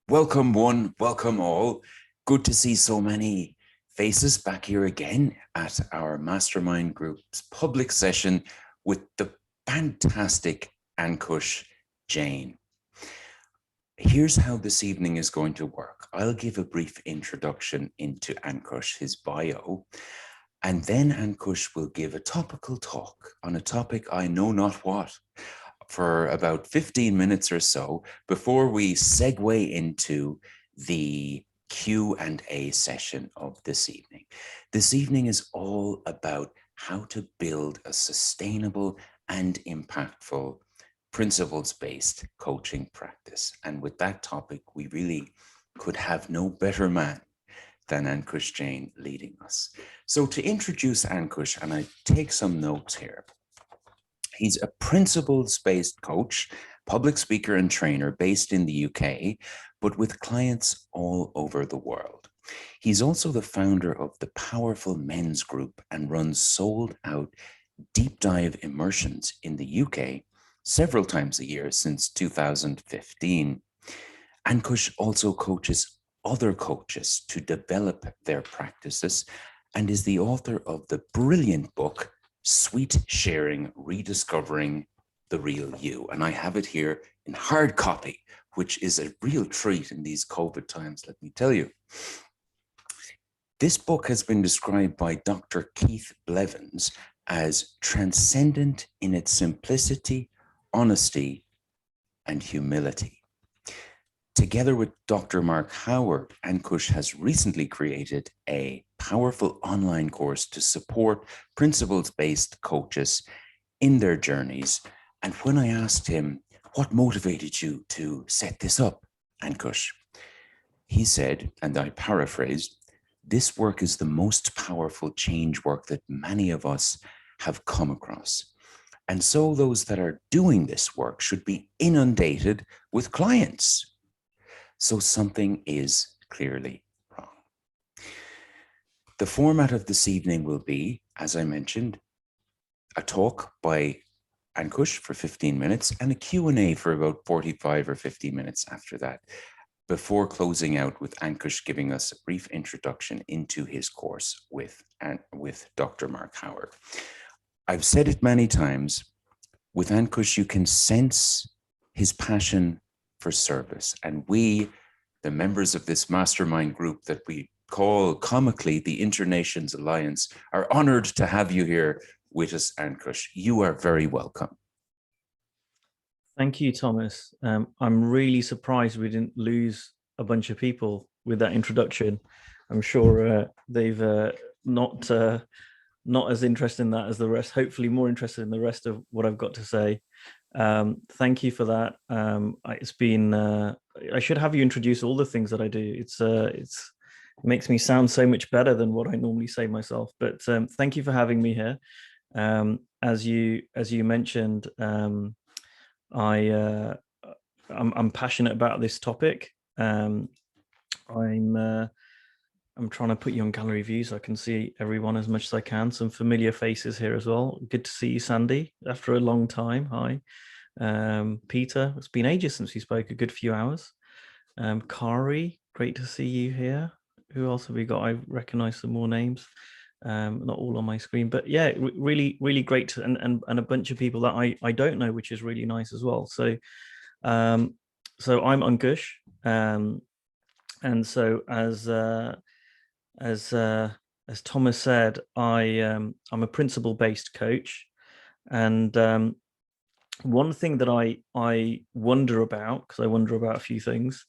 Welcome one, welcome all. Good to see so many faces back here again at our Mastermind Group's public session with the fantastic Ankush Jain. Here's how this evening is going to work. I'll give a brief introduction into Ankush, his bio, and then Ankush will give a topical talk on a topic I know not what for about 15 minutes or so before we segue into the Q&A session of this evening. This evening is all about how to build a sustainable and impactful principles-based coaching practice. And with that topic, we really could have no better man than Ankush Jain leading us. So to introduce Ankush, and I take some notes here, he's a principles-based coach, public speaker and trainer based in the UK, but with clients all over the world. He's also the founder of the powerful men's group and runs sold out deep dive immersions in the UK several times a year since 2015. Ankush also coaches other coaches to develop their practices and is the author of the brilliant book, Sweet Sharing, Rediscovering The Real You. And I have it here in hard copy, which is a real treat in these COVID times, let me tell you. This book has been described by Dr. Keith Blevens as transcendent in its simplicity, honesty, and humility. Together with Dr. Mark Howard, Ankush has recently created a powerful online course to support principles-based coaches in their journeys. And when I asked him, what motivated you to set this up, Ankush? He said, and I paraphrased, this work is the most powerful change work that many of us have come across. And so those that are doing this work should be inundated with clients. So something is clearly wrong. The format of this evening will be, as I mentioned, a talk by Ankush for 15 minutes and a Q&A for about 45 or 50 minutes after that, before closing out with Ankush giving us a brief introduction into his course with Dr. Mark Howard. I've said it many times, with Ankush, you can sense his passion for service. And we, the members of this mastermind group that we call comically the Internations Alliance, are honored to have you here with us, Ankush. You are very welcome. Thank you, Thomas. I'm really surprised we didn't lose a bunch of people with that introduction. I'm sure they've not as interested in that as the rest, hopefully more interested in the rest of what I've got to say. Thank you for that. It's been, I should have you introduce all the things that I do. It makes me sound so much better than what I normally say myself, but thank you for having me here. As you mentioned, I'm passionate about this topic. I'm trying to put you on gallery view so I can see everyone as much as I can. Some familiar faces here as well. Good to see you, Sandy, after a long time. Hi. Peter, it's been ages since we spoke, a good few hours. Kari, great to see you here. Who else have we got? I recognize some more names. Not all on my screen, but yeah, really, really great to, and a bunch of people that I don't know, which is really nice as well. So, so I'm Ankush, and so as Thomas said, I'm a principle-based coach, and one thing that I wonder about, because I wonder about a few things,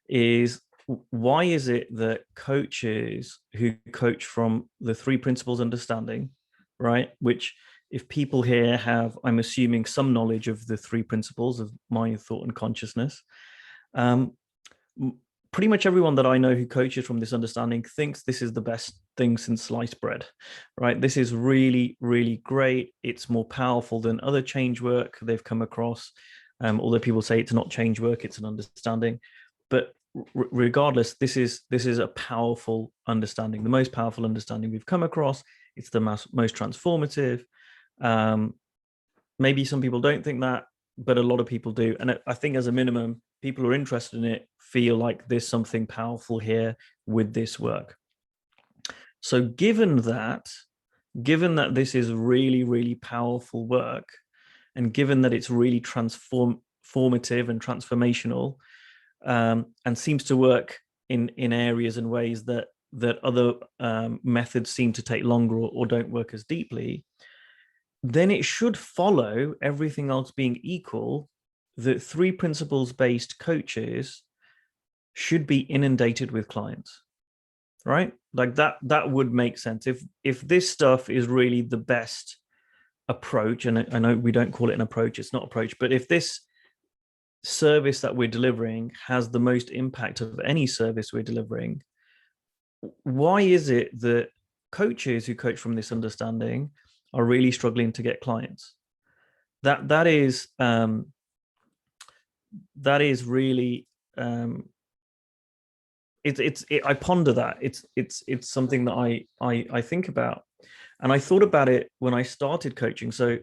is why is it that coaches who coach from the three principles understanding, right, which if people here have, I'm assuming, some knowledge of the three principles of mind, thought, and consciousness, pretty much everyone that I know who coaches from this understanding thinks this is the best thing since sliced bread, right? This is really, really great. It's more powerful than other change work they've come across. Although people say it's not change work, it's an understanding. But regardless, this is a powerful understanding, the most powerful understanding we've come across. It's the most transformative. Maybe some people don't think that, but a lot of people do. And I think as a minimum, people who are interested in it feel like there's something powerful here with this work. So given that this is really, really powerful work, and given that it's really transformative and transformational, and seems to work in areas and ways that other methods seem to take longer or don't work as deeply, then it should follow, everything else being equal, that 3 principles-based coaches should be inundated with clients, right? Like that would make sense. If this stuff is really the best approach, and I know we don't call it an approach, it's not approach, but if this service that we're delivering has the most impact of any service we're delivering, why is it that coaches who coach from this understanding are really struggling to get clients? That is really I ponder that. It's something that I think about, and I thought about it when I started coaching. So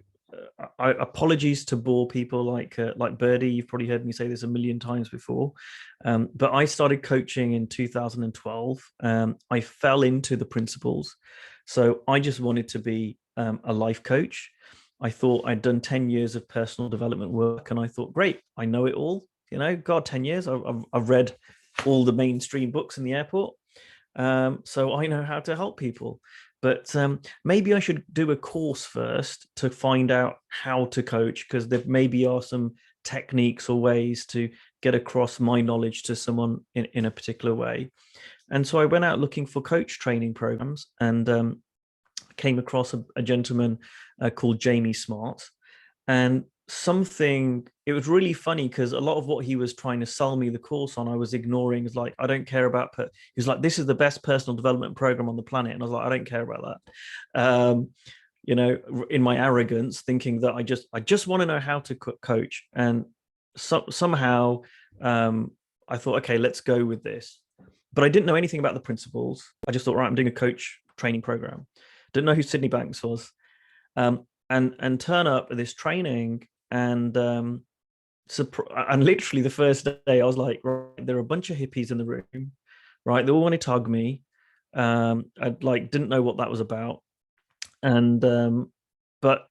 apologies to bore people like Birdie. You've probably heard me say this a million times before, but I started coaching in 2012. I fell into the principles, so I just wanted to be a life coach. I thought I'd done 10 years of personal development work, and I thought, great, I know it all. God, 10 years. I've read all the mainstream books in the airport, so I know how to help people. But maybe I should do a course first to find out how to coach, because there maybe are some techniques or ways to get across my knowledge to someone in a particular way. And so I went out looking for coach training programs, and came across a gentleman called Jamie Smart. And it was really funny, because a lot of what he was trying to sell me the course on, I was ignoring. It's like, I don't care about he's like, this is the best personal development program on the planet, and I was like, I don't care about that, in my arrogance, thinking that I just want to know how to coach. And somehow I thought, okay, let's go with this. But I didn't know anything about the principles. I just thought, right, I'm doing a coach training program. Didn't know who Sydney Banks was, and turn up at this training, and literally the first day I was like, right, there are a bunch of hippies in the room, right? They all wanted to hug me. I didn't know what that was about, and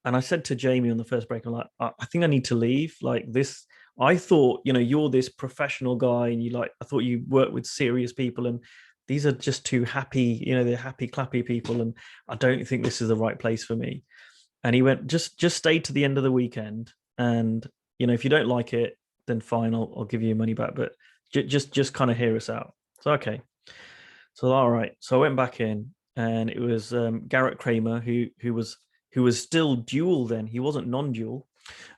I said to Jamie on the first break, I'm like, I think I need to leave. Like this, I thought, you're this professional guy, and I thought you work with serious people, and these are just too happy, they're happy clappy people, and I don't think this is the right place for me. And he went, just stay to the end of the weekend, and if you don't like it, then fine, I'll give you your money back, but just kind of hear us out. So okay, so all right. So I went back in, and it was Garrett Kramer, who was still dual then. He wasn't non-dual.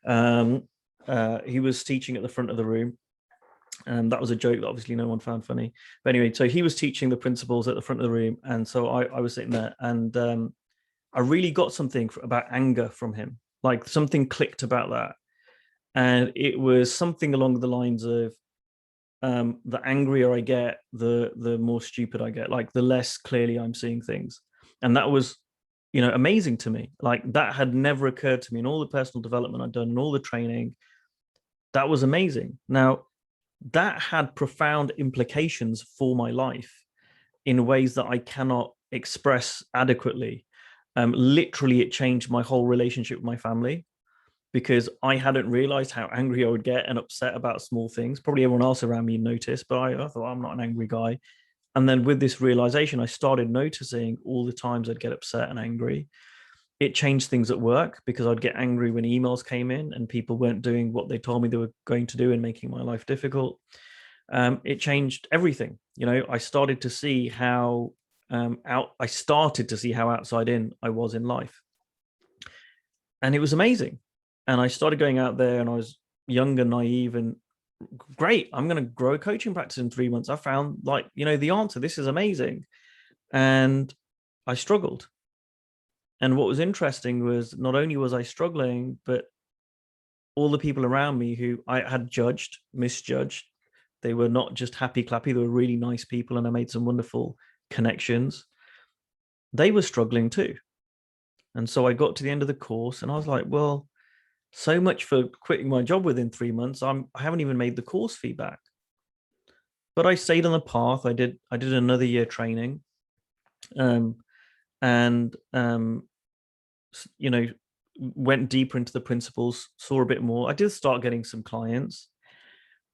He was teaching at the front of the room, and that was a joke that obviously no one found funny. But anyway, so he was teaching the principles at the front of the room, and so I was sitting there, and I really got something about anger from him. Like something clicked about that, and it was something along the lines of, the angrier I get, the more stupid I get. Like the less clearly I'm seeing things, and that was, amazing to me. Like that had never occurred to me in all the personal development I'd done and all the training. That was amazing. Now, that had profound implications for my life in ways that I cannot express adequately. Literally, it changed my whole relationship with my family, because I hadn't realized how angry I would get and upset about small things. Probably everyone else around me noticed, but I thought, I'm not an angry guy. And then with this realization, I started noticing all the times I'd get upset and angry. It changed things at work, because I'd get angry when emails came in and people weren't doing what they told me they were going to do and making my life difficult. It changed everything. I started to see how outside in I was in life. And it was amazing. And I started going out there, and I was young and naive, and great, I'm going to grow a coaching practice in 3 months. I found the answer. This is amazing. And I struggled. And what was interesting was, not only was I struggling, but all the people around me who I had misjudged, they were not just happy clappy, they were really nice people, and I made some wonderful connections. They were struggling too. And so I got to the end of the course, and I was like, well, so much for quitting my job within 3 months. I haven't even made the course feedback. But I stayed on the path. I did another year training, and went deeper into the principles, saw a bit more. I did start getting some clients.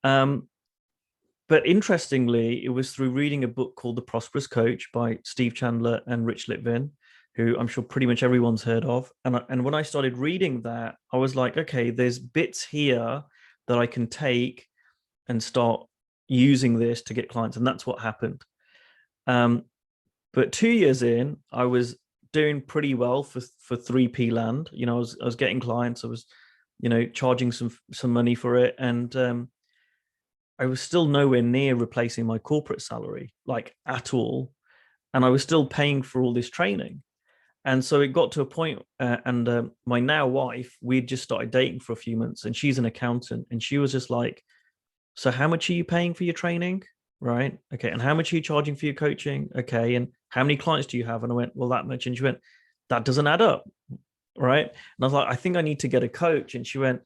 But interestingly, it was through reading a book called The Prosperous Coach by Steve Chandler and Rich Litvin, who I'm sure pretty much everyone's heard of. And when I started reading that, I was like, okay, there's bits here that I can take and start using this to get clients. And that's what happened. But 2 years in, I was doing pretty well for 3p land. I was getting clients. I was, charging some money for it. And I was still nowhere near replacing my corporate salary, like at all. And I was still paying for all this training. And so it got to a point, and my now wife, we'd just started dating for a few months, and she's an accountant. And she was just like, so how much are you paying for your training? Right. Okay. And how much are you charging for your coaching? Okay. And how many clients do you have? And I went, well, that much. And she went, that doesn't add up. Right. And I was like, I think I need to get a coach. And she went,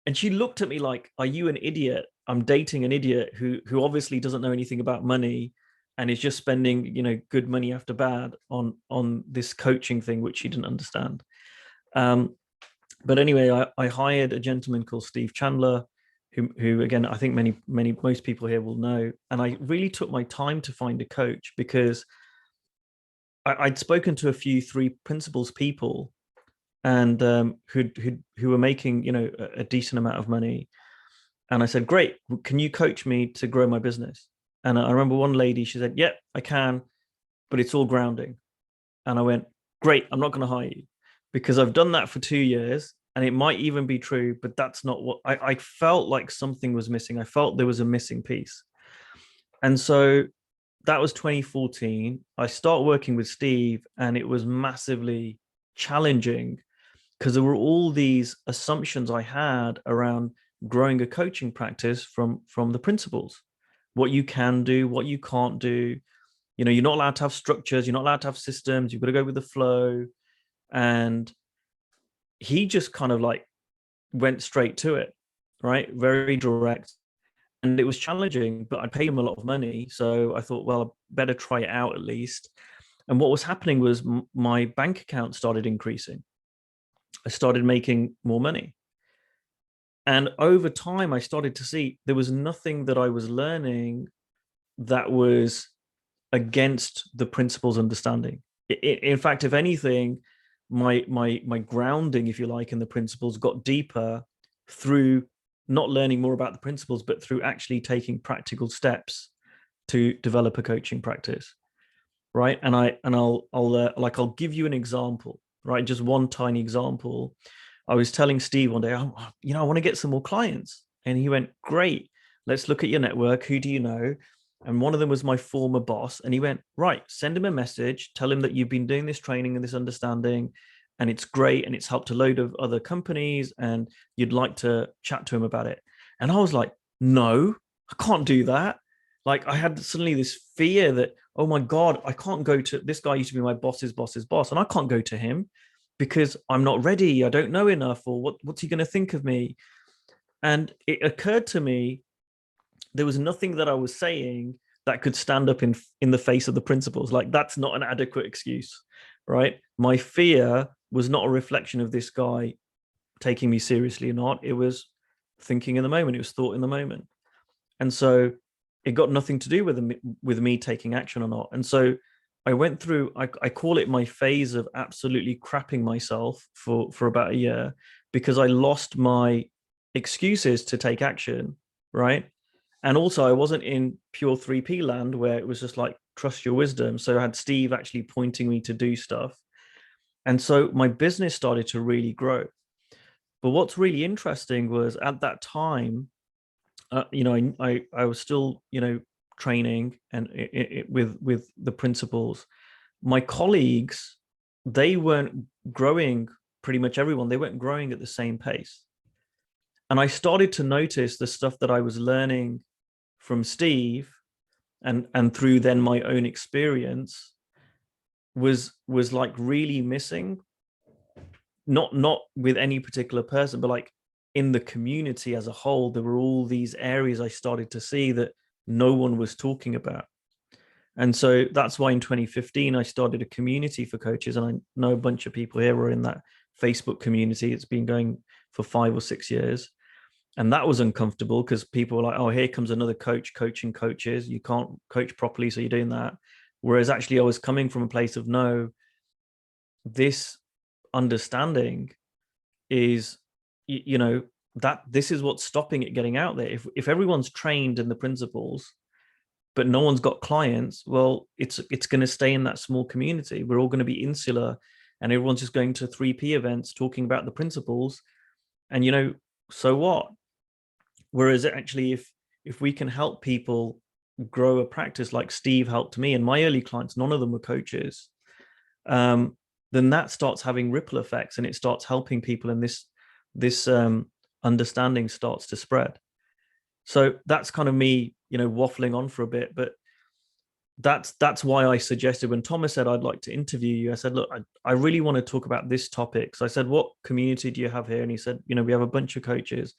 and she looked at me like, are you an idiot? I'm dating an idiot who obviously doesn't know anything about money and is just spending, good money after bad on this coaching thing, which she didn't understand. But anyway, I hired a gentleman called Steve Chandler, who again, I think most people here will know. And I really took my time to find a coach because I'd spoken to a few 3 principles people, and who were making a decent amount of money. And I said, great, can you coach me to grow my business? And I remember one lady, she said, yep, I can, but it's all grounding. And I went, great, I'm not going to hire you because I've done that for 2 years. And it might even be true, but that's not what I felt like. Something was missing. I felt there was a missing piece. And so that was 2014. I start working with Steve, and it was massively challenging because there were all these assumptions I had around growing a coaching practice from the principles, what you can do, what you can't do. You're not allowed to have structures. You're not allowed to have systems. You've got to go with the flow. And he just kind of like went straight to it, right? Very direct. And it was challenging, but I paid him a lot of money. So I thought, well, I better try it out at least. And what was happening was my bank account started increasing. I started making more money. And over time, I started to see there was nothing that I was learning that was against the principles understanding. In fact, if anything, my grounding, if you like, in the principles got deeper through not learning more about the principles, but through actually taking practical steps to develop a coaching practice, right? And I'll give you an example, right? Just one tiny example. I was telling Steve one day, I want to get some more clients, and he went, great, let's look at your network. Who do you know? And one of them was my former boss. And he went, right, send him a message, tell him that you've been doing this training and this understanding, and it's great, and it's helped a load of other companies, and you'd like to chat to him about it. And I was like, no, I can't do that. Like, I had suddenly this fear that, oh my God, I can't go to this guy. Used to be my boss's boss's boss, and I can't go to him because I'm not ready. I don't know enough, or what's he going to think of me? And it occurred to me, there was nothing that I was saying that could stand up in the face of the principles. Like, that's not an adequate excuse, right? My fear was not a reflection of this guy taking me seriously or not. It was thinking in the moment. It was thought in the moment. And so it got nothing to do with me taking action or not. And so I went through, I call it my phase of absolutely crapping myself for about a year, because I lost my excuses to take action, right? And also I wasn't in pure 3P land where it was just like, trust your wisdom. So I had Steve actually pointing me to do stuff. And so my business started to really grow. But what's really interesting was at that time, I was still, training and with the principles. My colleagues, they weren't growing. Pretty much everyone, they weren't growing at the same pace. And I started to notice the stuff that I was learning from Steve and through then my own experience was like really missing not with any particular person, but like in the community as a whole, there were all these areas I started to see that no one was talking about. And so that's why in 2015, I started a community for coaches. And I know a bunch of people here were in that Facebook community. It's been going for 5 or 6 years. And that was uncomfortable because people were like, oh, here comes another coach coaching coaches. You can't coach properly, so you're doing that. Whereas actually I was coming from a place of, no, this understanding is, you know, that this is what's stopping it getting out there. If everyone's trained in the principles, but no one's got clients, well, it's going to stay in that small community. We're all going to be insular, and everyone's just going to 3P events talking about the principles. And, you know, so what? Whereas actually, if we can help people grow a practice like Steve helped me, and my early clients, none of them were coaches, then that starts having ripple effects, and it starts helping people, and this understanding starts to spread. So that's kind of me, you know, waffling on for a bit, but that's why I suggested, when Thomas said I'd like to interview you, I said, look, I really want to talk about this topic. So I said, what community do you have here? And he said, you know, we have a bunch of coaches.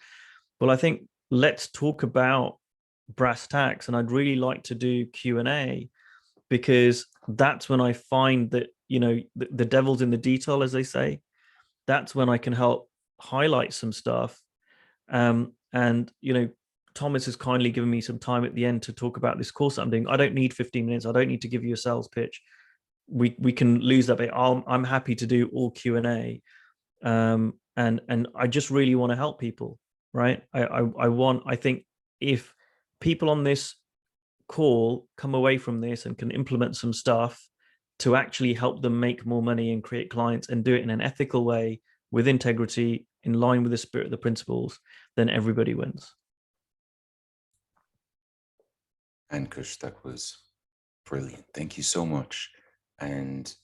Well, I think let's talk about brass tacks, and I'd really like to do Q&A, because that's when I find that, you know, the devil's in the detail, as they say. That's when I can help highlight some stuff. And, you know, Thomas has kindly given me some time at the end to talk about this course that I'm doing. I don't need 15 minutes. I don't need to give you a sales pitch. We can lose that bit. I'm happy to do all Q&A. And I just really want to help people, right? I think if people on this call come away from this and can implement some stuff to actually help them make more money and create clients, and do it in an ethical way with integrity, in line with the spirit of the principles, then everybody wins. Ankush, that was brilliant. Thank you so much. And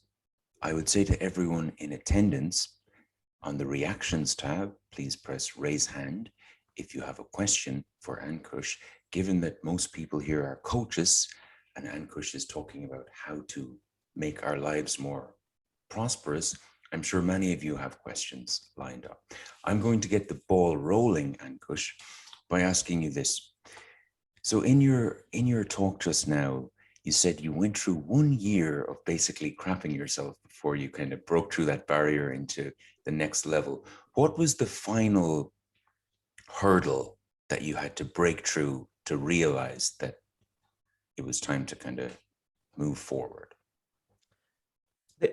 I would say to everyone in attendance, on the reactions tab, please press raise hand if you have a question for Ankush, given that most people here are coaches, and Ankush is talking about how to make our lives more prosperous. I'm sure many of you have questions lined up. I'm going to get the ball rolling, Ankush, by asking you this. So in your talk just now, you said you went through 1 year of basically crapping yourself before you kind of broke through that barrier into the next level. What was the final hurdle that you had to break through to realize that it was time to kind of move forward?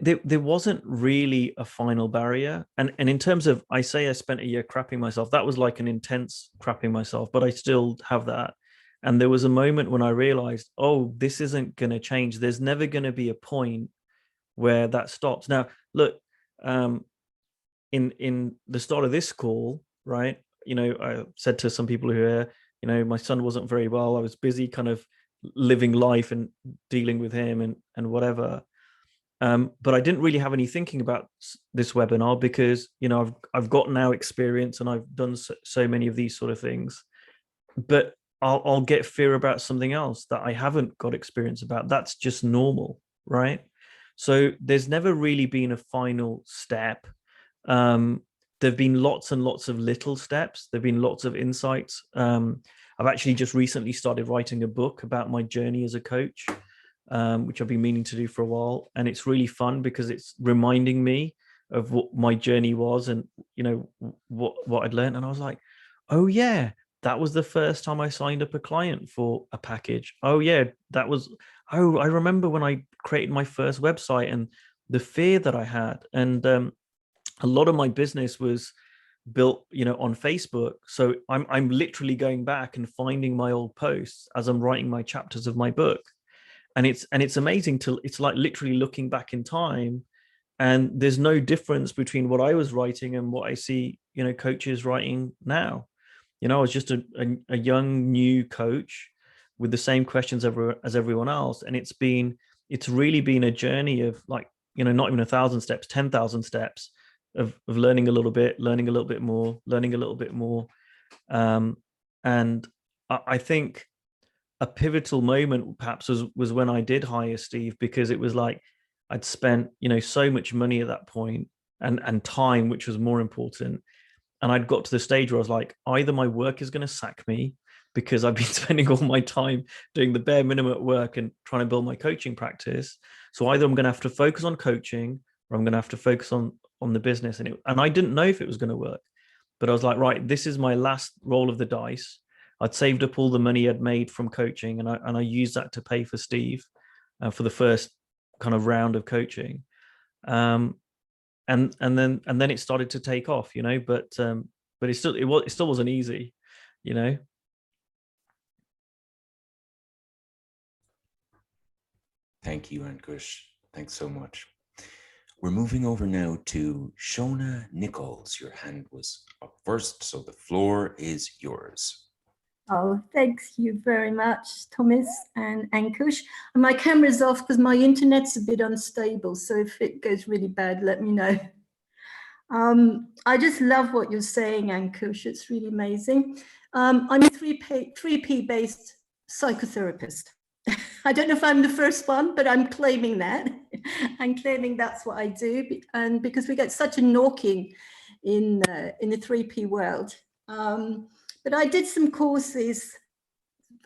There wasn't really a final barrier. And in terms of, I say I spent a year crapping myself, that was like an intense crapping myself, but I still have that. And there was a moment when I realized, oh, this isn't going to change. There's never going to be a point where that stops. Now, look, in the start of this call, right, you know, I said to some people who are, you know, my son wasn't very well. I was busy kind of living life and dealing with him and whatever. But I didn't really have any thinking about this webinar, because, you know, I've got now experience, and I've done so many of these sort of things. But I'll get fear about something else that I haven't got experience about. That's just normal, right? So there's never really been a final step. There've been lots and lots of little steps. There've been lots of insights. I've actually just recently started writing a book about my journey as a coach, which I've been meaning to do for a while. And it's really fun because it's reminding me of what my journey was, and, you know, what I'd learned. And I was like, oh yeah, that was the first time I signed up a client for a package. Oh yeah, that was, oh, I remember when I created my first website and the fear that I had. And a lot of my business was built, you know, on Facebook. So I'm literally going back and finding my old posts as I'm writing my chapters of my book. And it's amazing it's like literally looking back in time, and there's no difference between what I was writing and what I see, you know, coaches writing now. You know, I was just a young new coach with the same questions as everyone else. And it's really been a journey of, like, you know, not even 1,000 steps, 10,000 steps of learning a little bit, learning a little bit more, learning a little bit more. And I think a pivotal moment perhaps was when I did hire Steve, because it was like I'd spent, you know, so much money at that point. and time, which was more important. And I'd got to the stage where I was like, either my work is going to sack me because I've been spending all my time doing the bare minimum at work and trying to build my coaching practice. So either I'm going to have to focus on coaching or I'm going to have to focus on the business. And I didn't know if it was going to work, but I was like, right, this is my last roll of the dice. I'd saved up all the money I'd made from coaching, and I used that to pay for Steve for the first kind of round of coaching. And then it started to take off, but it still wasn't easy, Thank you, Ankush. Thanks so much. We're moving over now to Shona Nichols. Your hand was up first, so the floor is yours. Oh, thanks you very much, Thomas and Ankush. And my camera's off because my internet's a bit unstable, so if it goes really bad, let me know. I just love what you're saying, Ankush. It's really amazing. I'm a 3P based psychotherapist. I don't know if I'm the first one, but I'm claiming that. I'm claiming that's what I do, and because we get such a knocking in the 3P world. But I did some courses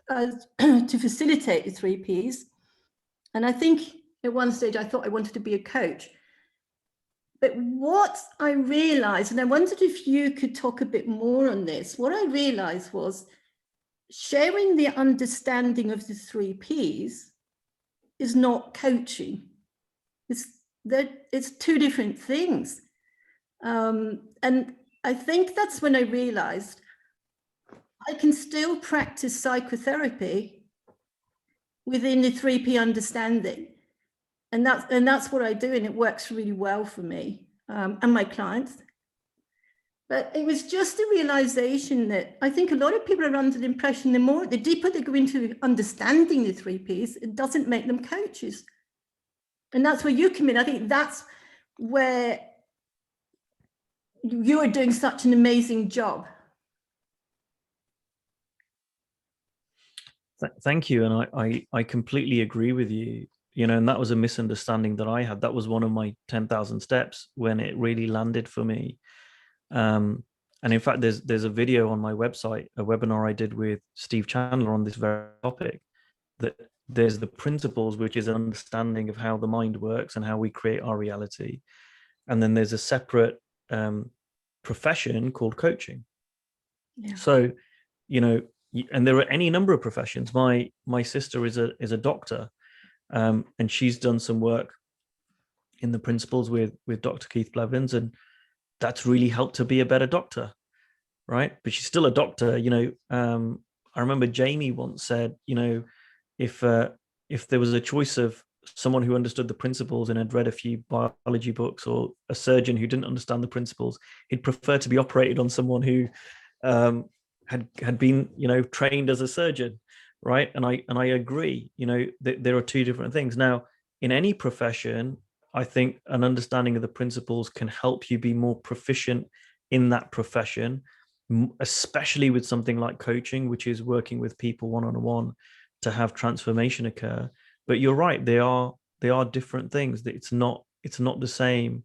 to facilitate the 3Ps, and I think at one stage I thought I wanted to be a coach. But what I realized, and I wondered if you could talk a bit more on this, what I realized was sharing the understanding of the 3Ps is not coaching. It's two different things. And I think that's when I realized I can still practice psychotherapy within the 3P understanding. And that's what I do, and it works really well for me and my clients. But it was just a realization that I think a lot of people are under the impression the deeper they go into understanding the 3Ps, it doesn't make them coaches. And that's where you come in. I think that's where you are doing such an amazing job. Thank you. And I completely agree with you. And that was a misunderstanding that I had. That was one of my 10,000 steps when it really landed for me. And in fact, there's a video on my website, a webinar I did with Steve Chandler on this very topic, that there's the principles, which is an understanding of how the mind works and how we create our reality. And then there's a separate profession called coaching. Yeah. So, and there are any number of professions. My sister is a doctor. And she's done some work in the principles with Dr. Keith Blevens, and that's really helped her be a better doctor, right? But she's still a doctor. I remember Jamie once said, if there was a choice of someone who understood the principles and had read a few biology books, or a surgeon who didn't understand the principles, he'd prefer to be operated on someone who had been, trained as a surgeon. Right. And I agree, that there are two different things. Now, in any profession, I think an understanding of the principles can help you be more proficient in that profession, especially with something like coaching, which is working with people one-on-one to have transformation occur. But you're right, they are different things. That it's not the same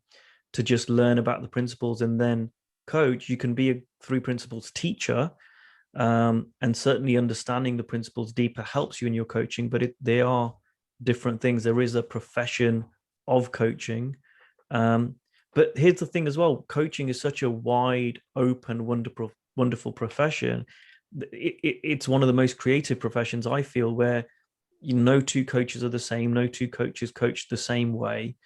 to just learn about the principles and then coach. You can be a 3 principles teacher. And certainly understanding the principles deeper helps you in your coaching, but they are different things. There is a profession of coaching. But here's the thing as well, coaching is such a wide, open, wonderful profession. It's one of the most creative professions, I feel, where no two coaches are the same, no two coaches coach the same way.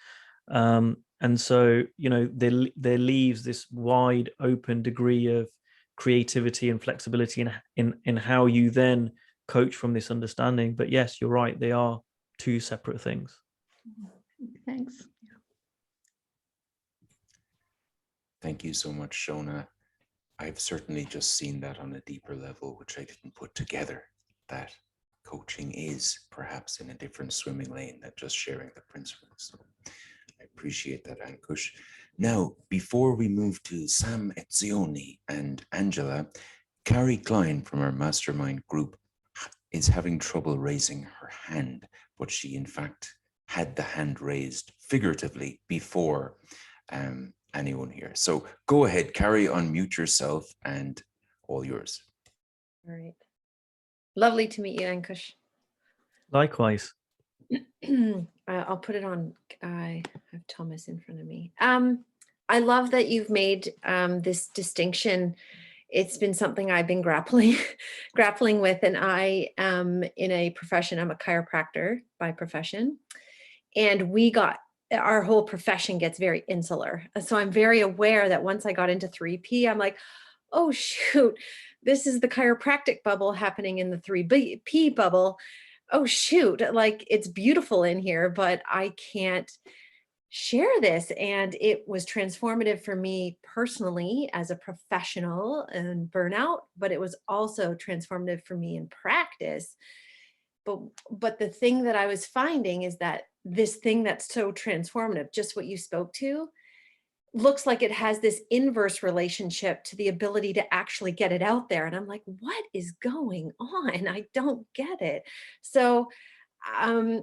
And so, there leaves this wide open degree of creativity and flexibility in how you then coach from this understanding. But yes, you're right, they are two separate things. Thanks. Thank you so much, Shona. I've certainly just seen that on a deeper level, which I didn't put together, that coaching is perhaps in a different swimming lane than just sharing the principles. So I appreciate that, Ankush. Now, before we move to Sam Etzioni and Angela, Carrie Klein from our mastermind group is having trouble raising her hand, but she in fact had the hand raised figuratively before anyone here. So go ahead, Carrie, unmute yourself and all yours. All right. Lovely to meet you, Ankush. Likewise. I'll put it on. I have Thomas in front of me. I love that you've made this distinction. It's been something I've been grappling with, and I am in a profession. I'm a chiropractor by profession, and our whole profession gets very insular. So I'm very aware that once I got into 3P, I'm like, oh shoot, this is the chiropractic bubble happening in the 3P bubble. Oh shoot, like it's beautiful in here, but I can't share this. And it was transformative for me personally as a professional and burnout, but it was also transformative for me in practice. But the thing that I was finding is that this thing that's so transformative, just what you spoke to, looks like it has this inverse relationship to the ability to actually get it out there. And I'm like, what is going on? I don't get it. So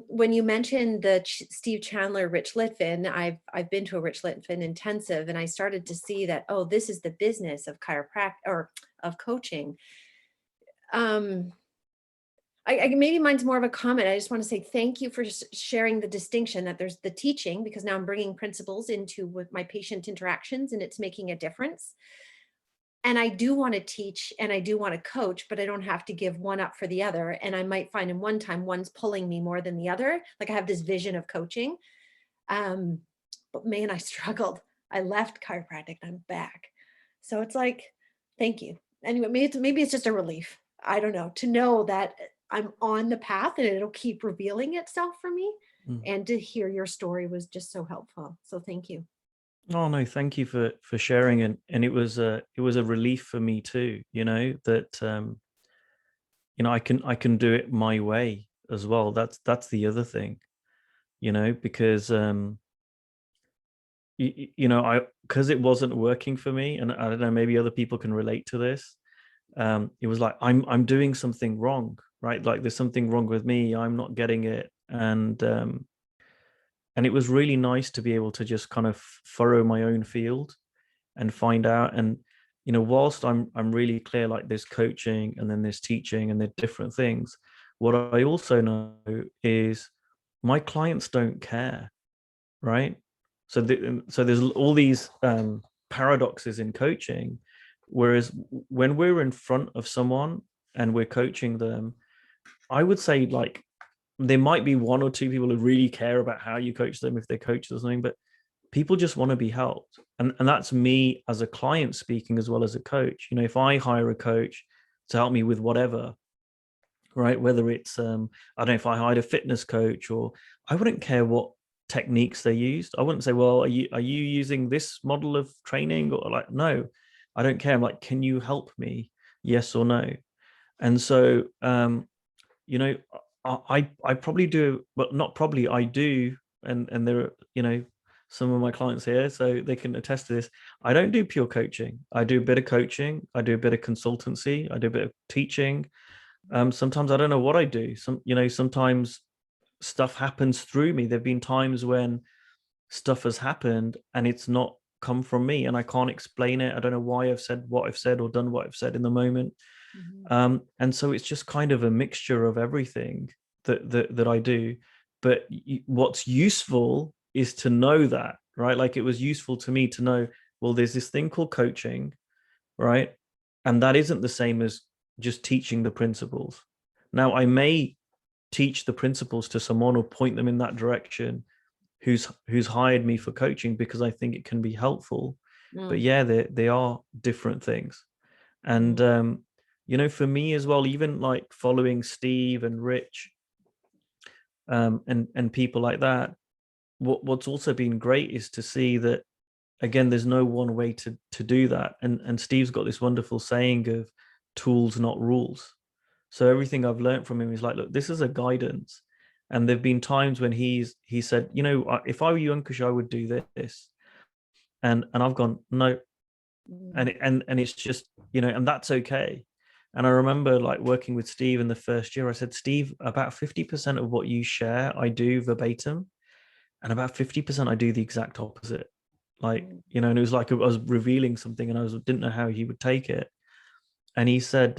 when you mentioned the Steve Chandler, Rich Litvin, I've been to a Rich Litvin intensive, and I started to see that, oh, this is the business of chiropractic or of coaching. Maybe mine's more of a comment. I just want to say thank you for sharing the distinction that there's the teaching, because now I'm bringing principles into with my patient interactions, and it's making a difference. And I do want to teach and I do want to coach, but I don't have to give one up for the other. And I might find in one time one's pulling me more than the other. Like I have this vision of coaching. But man, I struggled. I left chiropractic and I'm back. So it's like, thank you. Anyway, maybe it's just a relief. I don't know, to know that I'm on the path and it'll keep revealing itself for me. And to hear your story was just so helpful. So thank you. Oh no, thank you for sharing, and it was a relief for me too, that I can do it my way as well. That's the other thing, because because it wasn't working for me, and I don't know, maybe other people can relate to this. It was like I'm doing something wrong, right? Like there's something wrong with me. I'm not getting it, and it was really nice to be able to just kind of furrow my own field and find out. And, whilst I'm really clear, like there's coaching and then there's teaching and they're different things. What I also know is my clients don't care, right? So there's all these paradoxes in coaching. Whereas when we're in front of someone and we're coaching them, I would say like, there might be one or two people who really care about how you coach them if they coach or something, but people just want to be helped. And that's me as a client speaking as well as a coach. If I hire a coach to help me with whatever, right, whether it's, I don't know, if I hired a fitness coach, or I wouldn't care what techniques they used. I wouldn't say, well, are you using this model of training? Or like, no, I don't care. I'm like, can you help me? Yes or no? And so, I probably do, but not probably, I do. And there are, some of my clients here, so they can attest to this. I don't do pure coaching. I do a bit of coaching. I do a bit of consultancy. I do a bit of teaching. Sometimes I don't know what I do. Sometimes stuff happens through me. There've been times when stuff has happened and it's not come from me and I can't explain it. I don't know why I've said what I've said or done what I've said in the moment. And so it's just kind of a mixture of everything that I do. But what's useful is to know that, right? Like it was useful to me to know, well, there's this thing called coaching, right? And that isn't the same as just teaching the principles. Now, I may teach the principles to someone or point them in that direction who's hired me for coaching because I think it can be helpful. But yeah, they are different things. And for me as well, even like following Steve and Rich and people like that, what's also been great is to see that, again, there's no one way to do that. And Steve's got this wonderful saying of tools, not rules. So everything I've learned from him is like, look, this is a guidance. And there've been times when he said, if I were you, Ankush, I would do this. And I've gone, no. And it's just, and that's okay. And I remember like working with Steve in the first year, I said, Steve, about 50% of what you share, I do verbatim. And about 50% I do the exact opposite. like, you know, and it was like I was revealing something, and didn't know how he would take it. And he said,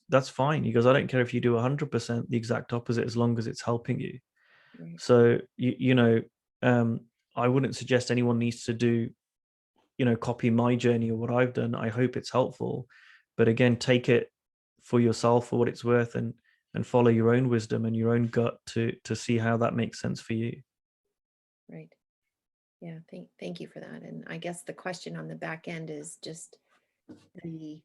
that's fine. He goes, I don't care if you do 100% the exact opposite, as long as it's helping you. Right. So, you know, I wouldn't suggest anyone needs to do, you know, copy my journey or what I've done. I hope it's helpful. But again, take it for yourself for what it's worth, and follow your own wisdom and your own gut to see how that makes sense for you. Right. Yeah. Thank you for that. And I guess the question on the back end is just the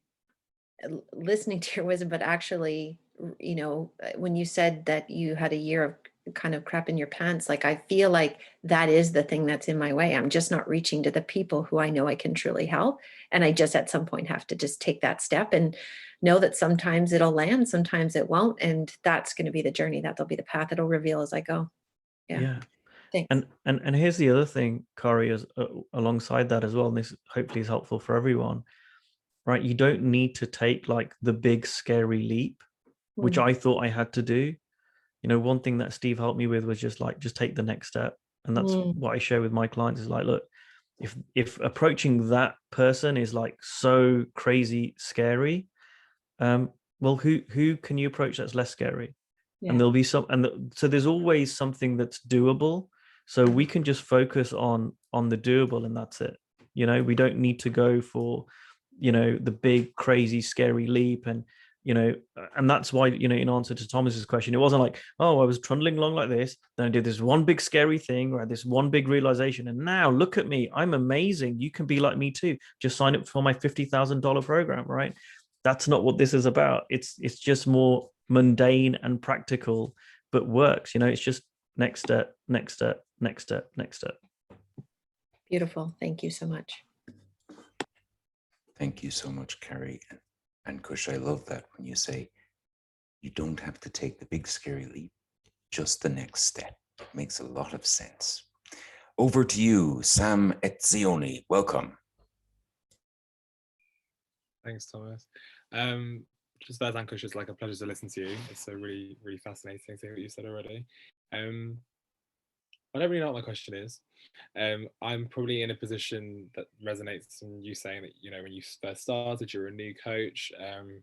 listening to your wisdom, but actually, you know, when you said that you had a year of kind of crap in your pants, like, I feel like that is the thing that's in my way. I'm just not reaching to the people who I know I can truly help. And I just at some point have to just take that step and know that sometimes it'll land, sometimes it won't. And that's going to be the journey. That'll be the path it'll reveal as I go. Yeah. Thanks. And here's the other thing, Kari, is alongside that as well, and this hopefully is helpful for everyone, right? You don't need to take like the big scary leap, which I thought I had to do. You know, one thing that Steve helped me with was just take the next step. And that's what I share with my clients, is like, look, if approaching that person is like so crazy scary, well, who can you approach that's less scary? Yeah. And there'll be so there's always something that's doable. So we can just focus on the doable, and that's it. You know, we don't need to go for, you know, the big crazy scary leap. And you know, and that's why, you know, in answer to Thomas's question, it wasn't like, oh, I was trundling along like this, then I did this one big scary thing, or this one big realization, and now look at me, I'm amazing, you can be like me too, just sign up for my $50,000 program, right? That's not what this is about. It's just more mundane and practical, but works. You know, it's just next step, next step, next step, next step. Beautiful. Thank you so much. Thank you so much, Carrie. And Kush, I love that when you say you don't have to take the big scary leap, just the next step. It makes a lot of sense. Over to you, Sam Etzioni. Welcome. Thanks, Thomas. Just that, Ankush, it's like a pleasure to listen to you. It's so really, really fascinating to hear what you said already. I don't really know what my question is. I'm probably in a position that resonates from you saying that, you know, when you first started, you're a new coach. I'm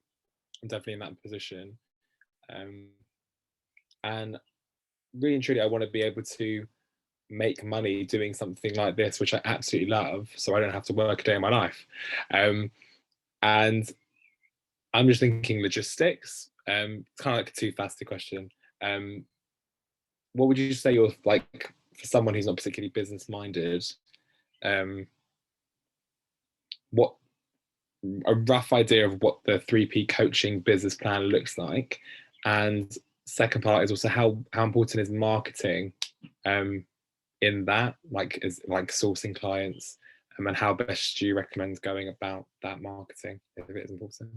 definitely in that position. And really and truly, I want to be able to make money doing something like this, which I absolutely love, so I don't have to work a day in my life. And I'm just thinking logistics. It's kind of like a two-faceted question. What would you say you're like, for someone who's not particularly business-minded, what a rough idea of what the 3P coaching business plan looks like? And second part is also how important is marketing in that, like, is like sourcing clients, and how best do you recommend going about that marketing if it is important?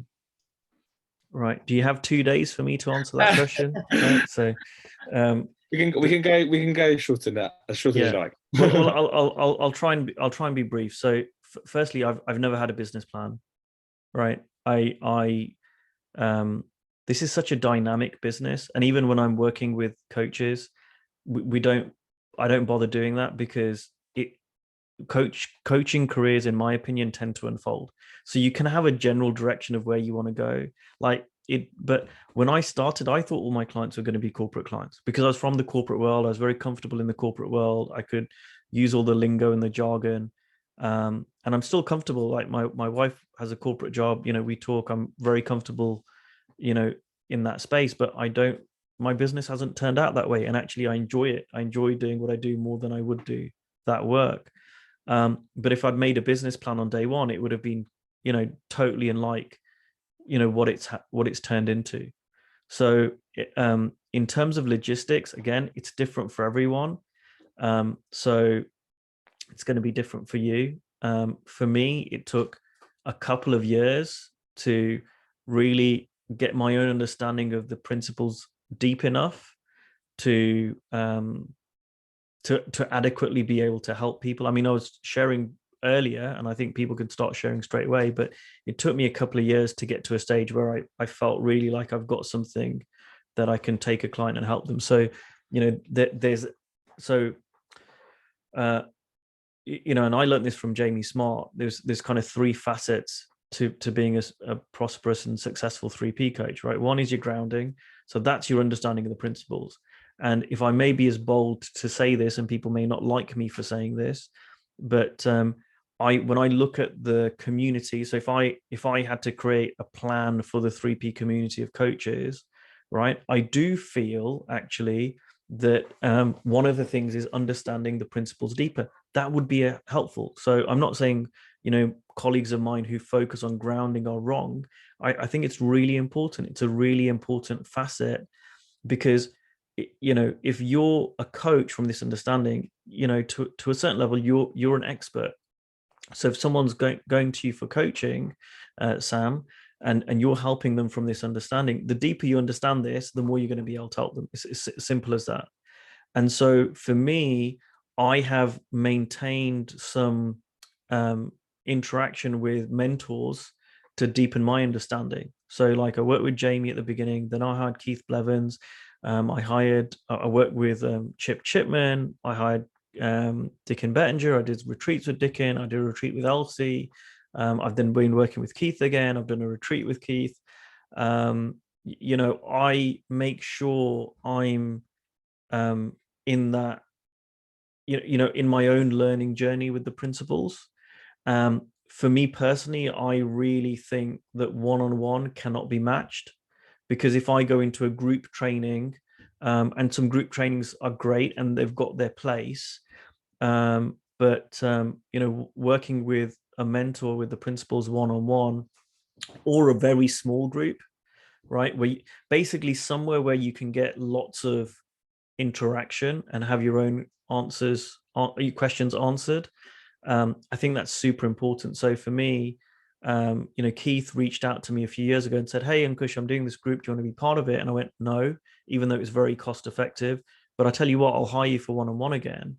Right. Do you have 2 days for me to answer that question? Right. So we can go shorter than that, as short as you like. well, I'll try and be brief. So firstly, I've never had a business plan. Right. This is such a dynamic business, and even when I'm working with coaches, I don't bother doing that, because coaching careers, in my opinion, tend to unfold. So you can have a general direction of where you want to go, but when I started, I thought all my clients were going to be corporate clients, because I was from the corporate world. I was very comfortable in the corporate world. I could use all the lingo and the jargon, and I'm still comfortable. Like my wife has a corporate job, you know, we talk, I'm very comfortable, you know, in that space, but my business hasn't turned out that way. And actually I enjoy it. I enjoy doing what I do more than I would do that work. But if I'd made a business plan on day one, it would have been, you know, totally unlike, you know, what it's turned into. So in terms of logistics, again, it's different for everyone. So it's going to be different for you. For me, it took a couple of years to really get my own understanding of the principles deep enough to adequately be able to help people. I mean, I was sharing earlier, and I think people could start sharing straight away, but it took me a couple of years to get to a stage where I felt really like I've got something that I can take a client and help them. So, you know, you know, and I learned this from Jamie Smart, there's kind of three facets to being a prosperous and successful 3P coach, right? One is your grounding. So that's your understanding of the principles. And if I may be as bold to say this, and people may not like me for saying this, but when I look at the community, so if I had to create a plan for the 3P community of coaches, right, I do feel actually that one of the things is understanding the principles deeper. That would be helpful. So I'm not saying, you know, colleagues of mine who focus on grounding are wrong. I think it's really important. It's a really important facet, because, you know, if you're a coach from this understanding, you know, to a certain level, you're an expert. So if someone's going to you for coaching, Sam, and you're helping them from this understanding, the deeper you understand this, the more you're going to be able to help them. It's as simple as that. And so for me, I have maintained some interaction with mentors to deepen my understanding. So like I worked with Jamie at the beginning, then I hired Keith Blevens. I worked with Chip Chipman. I hired Dickon Bettinger. I did retreats with Dickon. I did a retreat with Elsie. I've then been working with Keith again. I've done a retreat with Keith. You know, I make sure I'm in that, you know, in my own learning journey with the principles. For me personally, I really think that one-on-one cannot be matched, because if I go into a group training, and some group trainings are great and they've got their place, but you know, working with a mentor with the principles one-on-one, or a very small group, right, where basically somewhere where you can get lots of interaction and have your own answers, your questions answered, I think that's super important. So for me, you know, Keith reached out to me a few years ago and said, "Hey, Ankush, I'm doing this group. Do you want to be part of it?" And I went, "No," even though it was very cost effective. But I tell you what, I'll hire you for one-on-one again.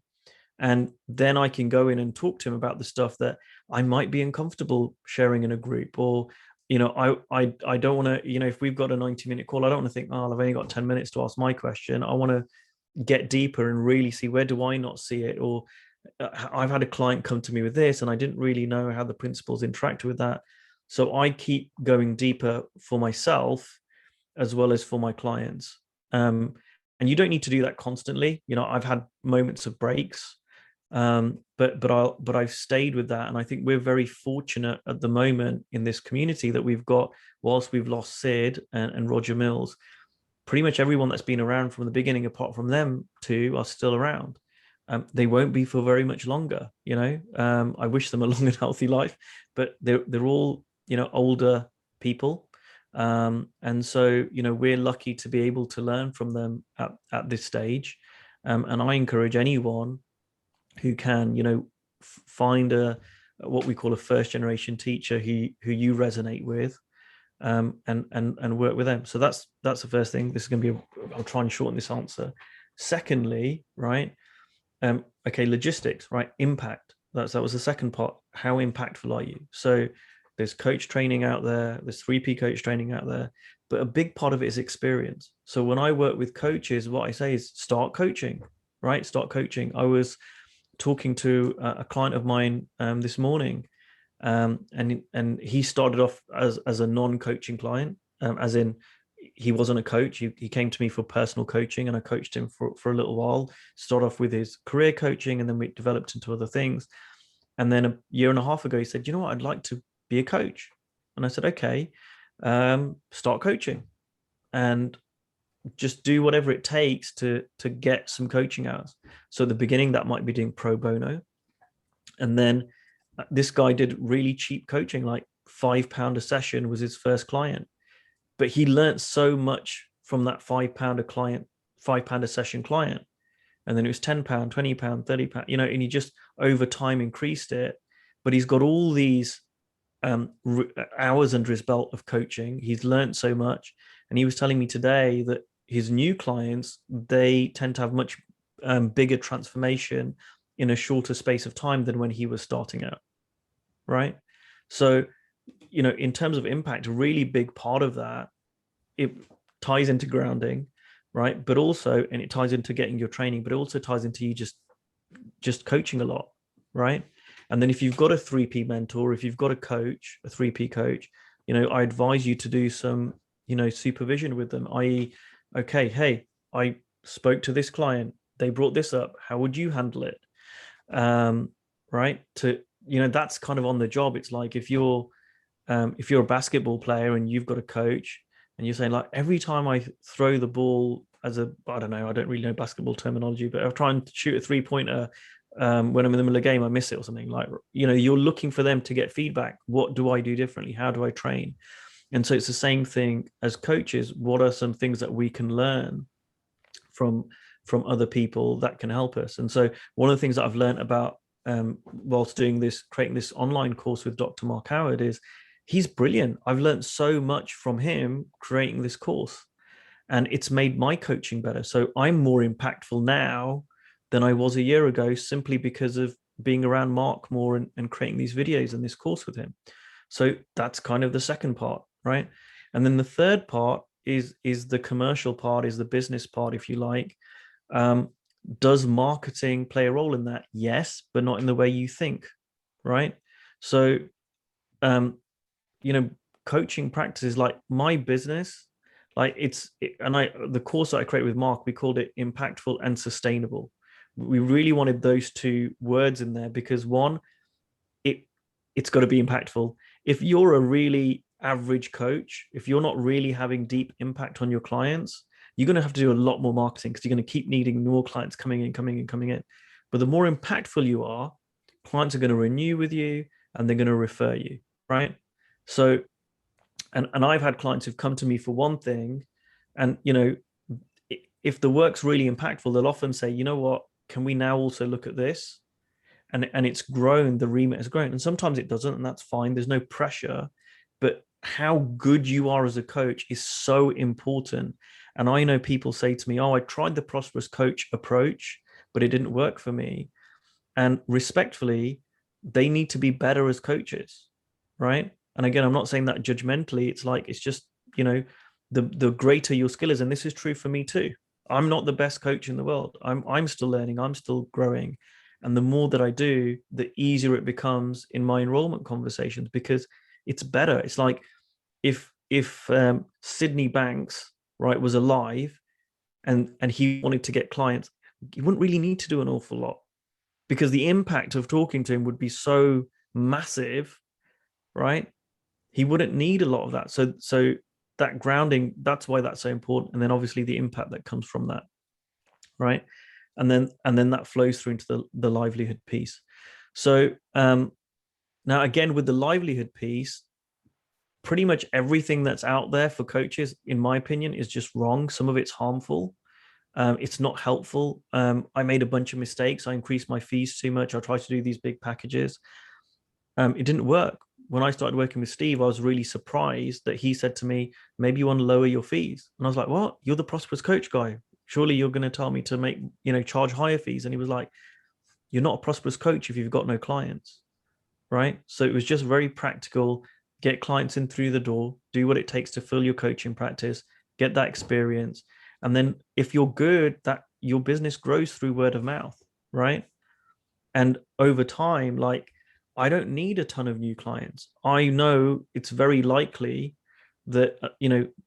And then I can go in and talk to him about the stuff that I might be uncomfortable sharing in a group, or, you know, I don't want to, you know, if we've got a 90-minute call, I don't want to think, oh, I've only got 10 minutes to ask my question. I want to get deeper and really see, where do I not see it? Or I've had a client come to me with this and I didn't really know how the principles interact with that. So I keep going deeper for myself as well as for my clients. And you don't need to do that constantly. You know, I've had moments of breaks, but I've stayed with that. And I think we're very fortunate at the moment in this community that we've got, whilst we've lost Sid and Roger Mills, pretty much everyone that's been around from the beginning, apart from them two, are still around. They won't be for very much longer, you know. I wish them a long and healthy life, but they're all, you know, older people. And so, you know, we're lucky to be able to learn from them at this stage. And I encourage anyone who can, you know, find what we call a first generation teacher who you resonate with, and work with them. So that's the first thing. This is going to be, I'll try and shorten this answer. Secondly, right, okay, logistics, right, impact. That was the second part. How impactful are you? So there's coach training out there, there's 3P coach training out there, but a big part of it is experience. So when I work with coaches, what I say is start coaching, right? Start coaching. I was talking to a client of mine this morning, and he started off as a non-coaching client, as in he wasn't a coach. He came to me for personal coaching, and I coached him for a little while. Start off with his career coaching, and then we developed into other things. And then a year and a half ago, he said, "You know what? I'd like to be a coach." And I said, "Okay, start coaching, and just do whatever it takes to get some coaching hours." So at the beginning, that might be doing pro bono, and then this guy did really cheap coaching, like £5 a session was his first client. But he learned so much from that £5 a session client. And then it was £10, £20, £30, you know, and he just over time increased it. But he's got all these hours under his belt of coaching. He's learned so much. And he was telling me today that his new clients, they tend to have much bigger transformation in a shorter space of time than when he was starting out. Right. So, you know, in terms of impact, a really big part of that, it ties into grounding, right? But also, and it ties into getting your training, but it also ties into you just coaching a lot, right? And then if you've got a 3P mentor, if you've got a coach, a 3P coach, I advise you to do some, supervision with them, i.e., okay, hey, I spoke to this client, they brought this up, how would you handle it? Right? That's kind of on the job. It's like if you're a basketball player and you've got a coach and you're saying, like, every time I throw the ball I don't know, I don't really know basketball terminology, but I'm trying to shoot a 3-pointer, when I'm in the middle of a game, I miss it or something. Like, you're looking for them to get feedback. What do I do differently? How do I train? And so it's the same thing as coaches. What are some things that we can learn from other people that can help us? And so one of the things that I've learned about, whilst creating this online course with Dr. Mark Howard, is he's brilliant. I've learned so much from him creating this course, and it's made my coaching better. So I'm more impactful now than I was a year ago, simply because of being around Mark more and creating these videos and this course with him. So that's kind of the second part, right? And then the third part is the commercial part, is the business part, if you like. Does marketing play a role in that? Yes, but not in the way you think, right? So, coaching practices, like my business, like the course that I created with Mark, we called it Impactful and Sustainable. We really wanted those two words in there because, one, it's got to be impactful. If you're a really average coach, if you're not really having deep impact on your clients, you're going to have to do a lot more marketing because you're going to keep needing more clients coming in. But the more impactful you are, clients are going to renew with you and they're going to refer you, right? So, and I've had clients who've come to me for one thing, and if the work's really impactful, they'll often say, you know what, can we now also look at this? And it's grown, the remit has grown. And sometimes it doesn't, and that's fine. There's no pressure. But how good you are as a coach is so important. And I know people say to me, oh, I tried the prosperous coach approach, but it didn't work for me. And respectfully, they need to be better as coaches, right? And again, I'm not saying that judgmentally. It's like, it's just, the greater your skill is. And this is true for me too. I'm not the best coach in the world. I'm still learning. I'm still growing. And the more that I do, the easier it becomes in my enrollment conversations, because it's better. It's like if Sydney Banks, right, was alive and he wanted to get clients, he wouldn't really need to do an awful lot, because the impact of talking to him would be so massive, right? He wouldn't need a lot of that. So that grounding, that's why that's so important. And then obviously the impact that comes from that, right? And then that flows through into the livelihood piece. So now again, with the livelihood piece, pretty much everything that's out there for coaches, in my opinion, is just wrong. Some of it's harmful. It's not helpful. I made a bunch of mistakes. I increased my fees too much. I tried to do these big packages. It didn't work. When I started working with Steve, I was really surprised that he said to me, maybe you want to lower your fees. And I was like, what? You're the prosperous coach guy. Surely you're going to tell me to charge higher fees. And he was like, you're not a prosperous coach if you've got no clients, right? So it was just very practical. Get clients in through the door, do what it takes to fill your coaching practice, get that experience. And then if you're good, that your business grows through word of mouth, right? And over time, like, I don't need a ton of new clients. I know it's very likely that,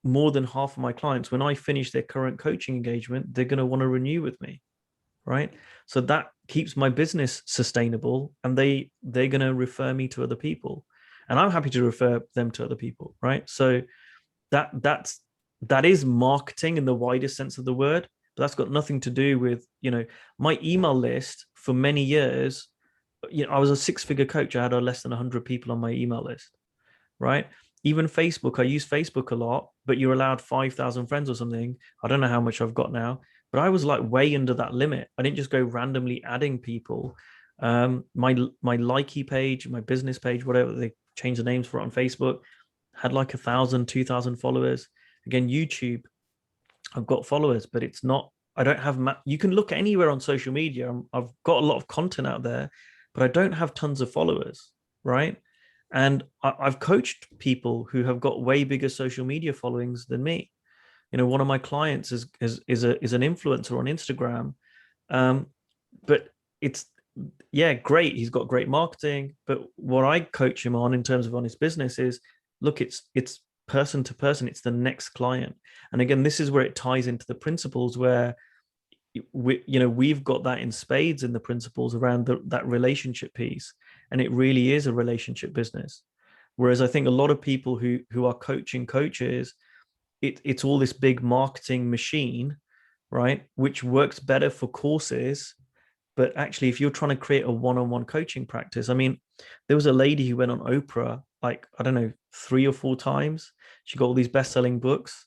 more than half of my clients, when I finish their current coaching engagement, they're going to want to renew with me, right? So that keeps my business sustainable, and they're going to refer me to other people, and I'm happy to refer them to other people, right? So that is marketing in the widest sense of the word, but that's got nothing to do with, my email list for many years. I was a 6-figure coach. I had less than 100 people on my email list, right? Even Facebook, I use Facebook a lot, but you're allowed 5,000 friends or something. I don't know how much I've got now, but I was like way under that limit. I didn't just go randomly adding people. My likey page, my business page, whatever they changed the names for it on Facebook, had like 1,000, 2,000 followers. Again, YouTube, I've got followers, but it's not, I don't have, you can look anywhere on social media. I've got a lot of content out there, but I don't have tons of followers, right? And I've coached people who have got way bigger social media followings than me. One of my clients is an influencer on Instagram, but yeah, great, he's got great marketing, but what I coach him on in terms of on his business is, look, it's person to person, it's the next client. And again, this is where it ties into the principles, where we've got that in spades in the principles around that relationship piece, and it really is a relationship business. Whereas I think a lot of people who are coaching coaches, it's all this big marketing machine, right, which works better for courses. But actually, if you're trying to create a one-on-one coaching practice, I mean, there was a lady who went on Oprah, like, I don't know, 3 or 4 times. She got all these best-selling books,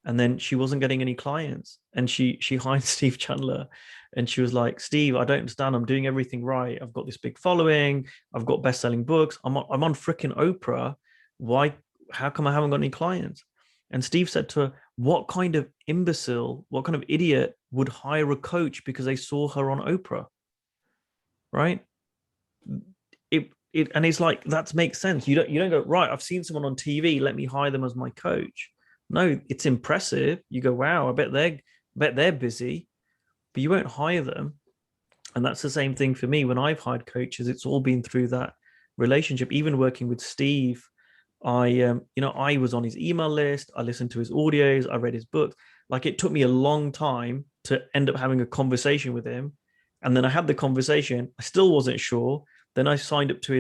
and then she wasn't getting any clients. And she hired Steve Chandler, and she was like, Steve, I don't understand. I'm doing everything right. I've got this big following. I've got best-selling books. I'm on freaking Oprah. Why? How come I haven't got any clients? And Steve said to her, what kind of imbecile, what kind of idiot would hire a coach because they saw her on Oprah? Right? And it's like, that makes sense. You don't go, right, I've seen someone on TV, let me hire them as my coach. No, it's impressive. You go, wow, I bet they're busy, but you won't hire them. And that's the same thing for me. When I've hired coaches, it's all been through that relationship. Even working with Steve, I was on his email list. I listened to his audios. I read his books. Like, it took me a long time to end up having a conversation with him. And then I had the conversation. I still wasn't sure. Then I signed up to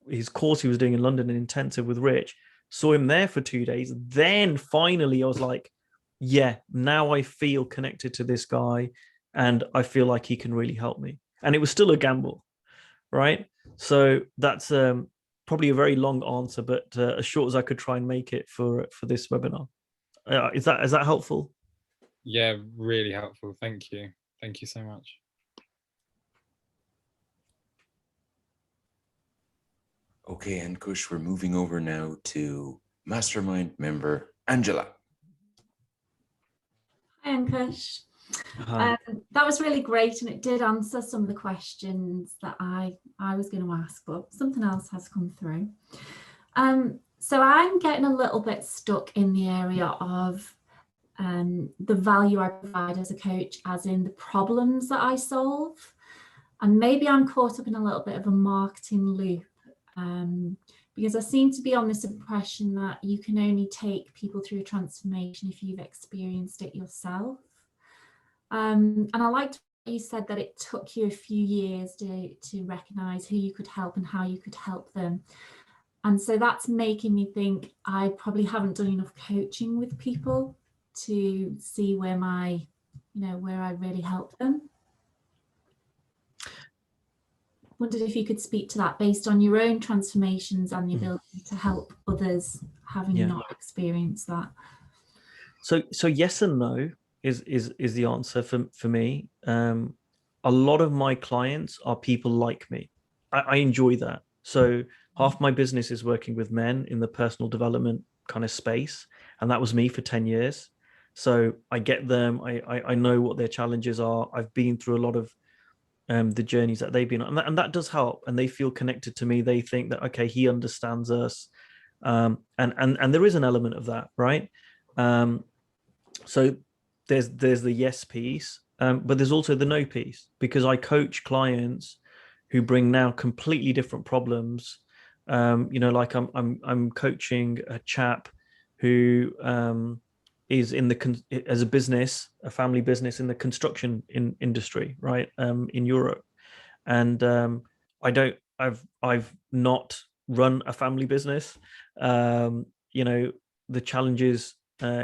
his course he was doing in London, an intensive with Rich. Saw him there for 2 days. Then finally I was like, yeah, now I feel connected to this guy, and I feel like he can really help me. And it was still a gamble, right? So that's probably a very long answer, but as short as I could try and make it for this webinar. Is that helpful? Yeah, really helpful. Thank you so much. Okay, Ankush, we're moving over now to Mastermind member Angela. Hi, Ankush. Hi. That was really great, and it did answer some of the questions that I was going to ask, but something else has come through. So I'm getting a little bit stuck in the area of the value I provide as a coach, as in the problems that I solve. And maybe I'm caught up in a little bit of a marketing loop, because I seem to be on this impression that you can only take people through a transformation if you've experienced it yourself. And I liked what you said, that it took you a few years to recognize who you could help and how you could help them. And so that's making me think I probably haven't done enough coaching with people to see where I really help them. Wondered if you could speak to that based on your own transformations and the ability to help others, having not experienced that. So yes and no is the answer for me. A lot of my clients are people like me. I enjoy that. So half my business is working with men in the personal development kind of space, and that was me for 10 years. So I get them. I know what their challenges are. I've been through a lot of the journeys that they've been on, and that does help. And they feel connected to me. They think that, okay, he understands us, and there is an element of that, right? So there's the yes piece, but there's also the no piece, because I coach clients who bring now completely different problems. Like I'm coaching a chap who is in as a business, a family business in the construction industry, right, in Europe, and I've not run a family business. The challenges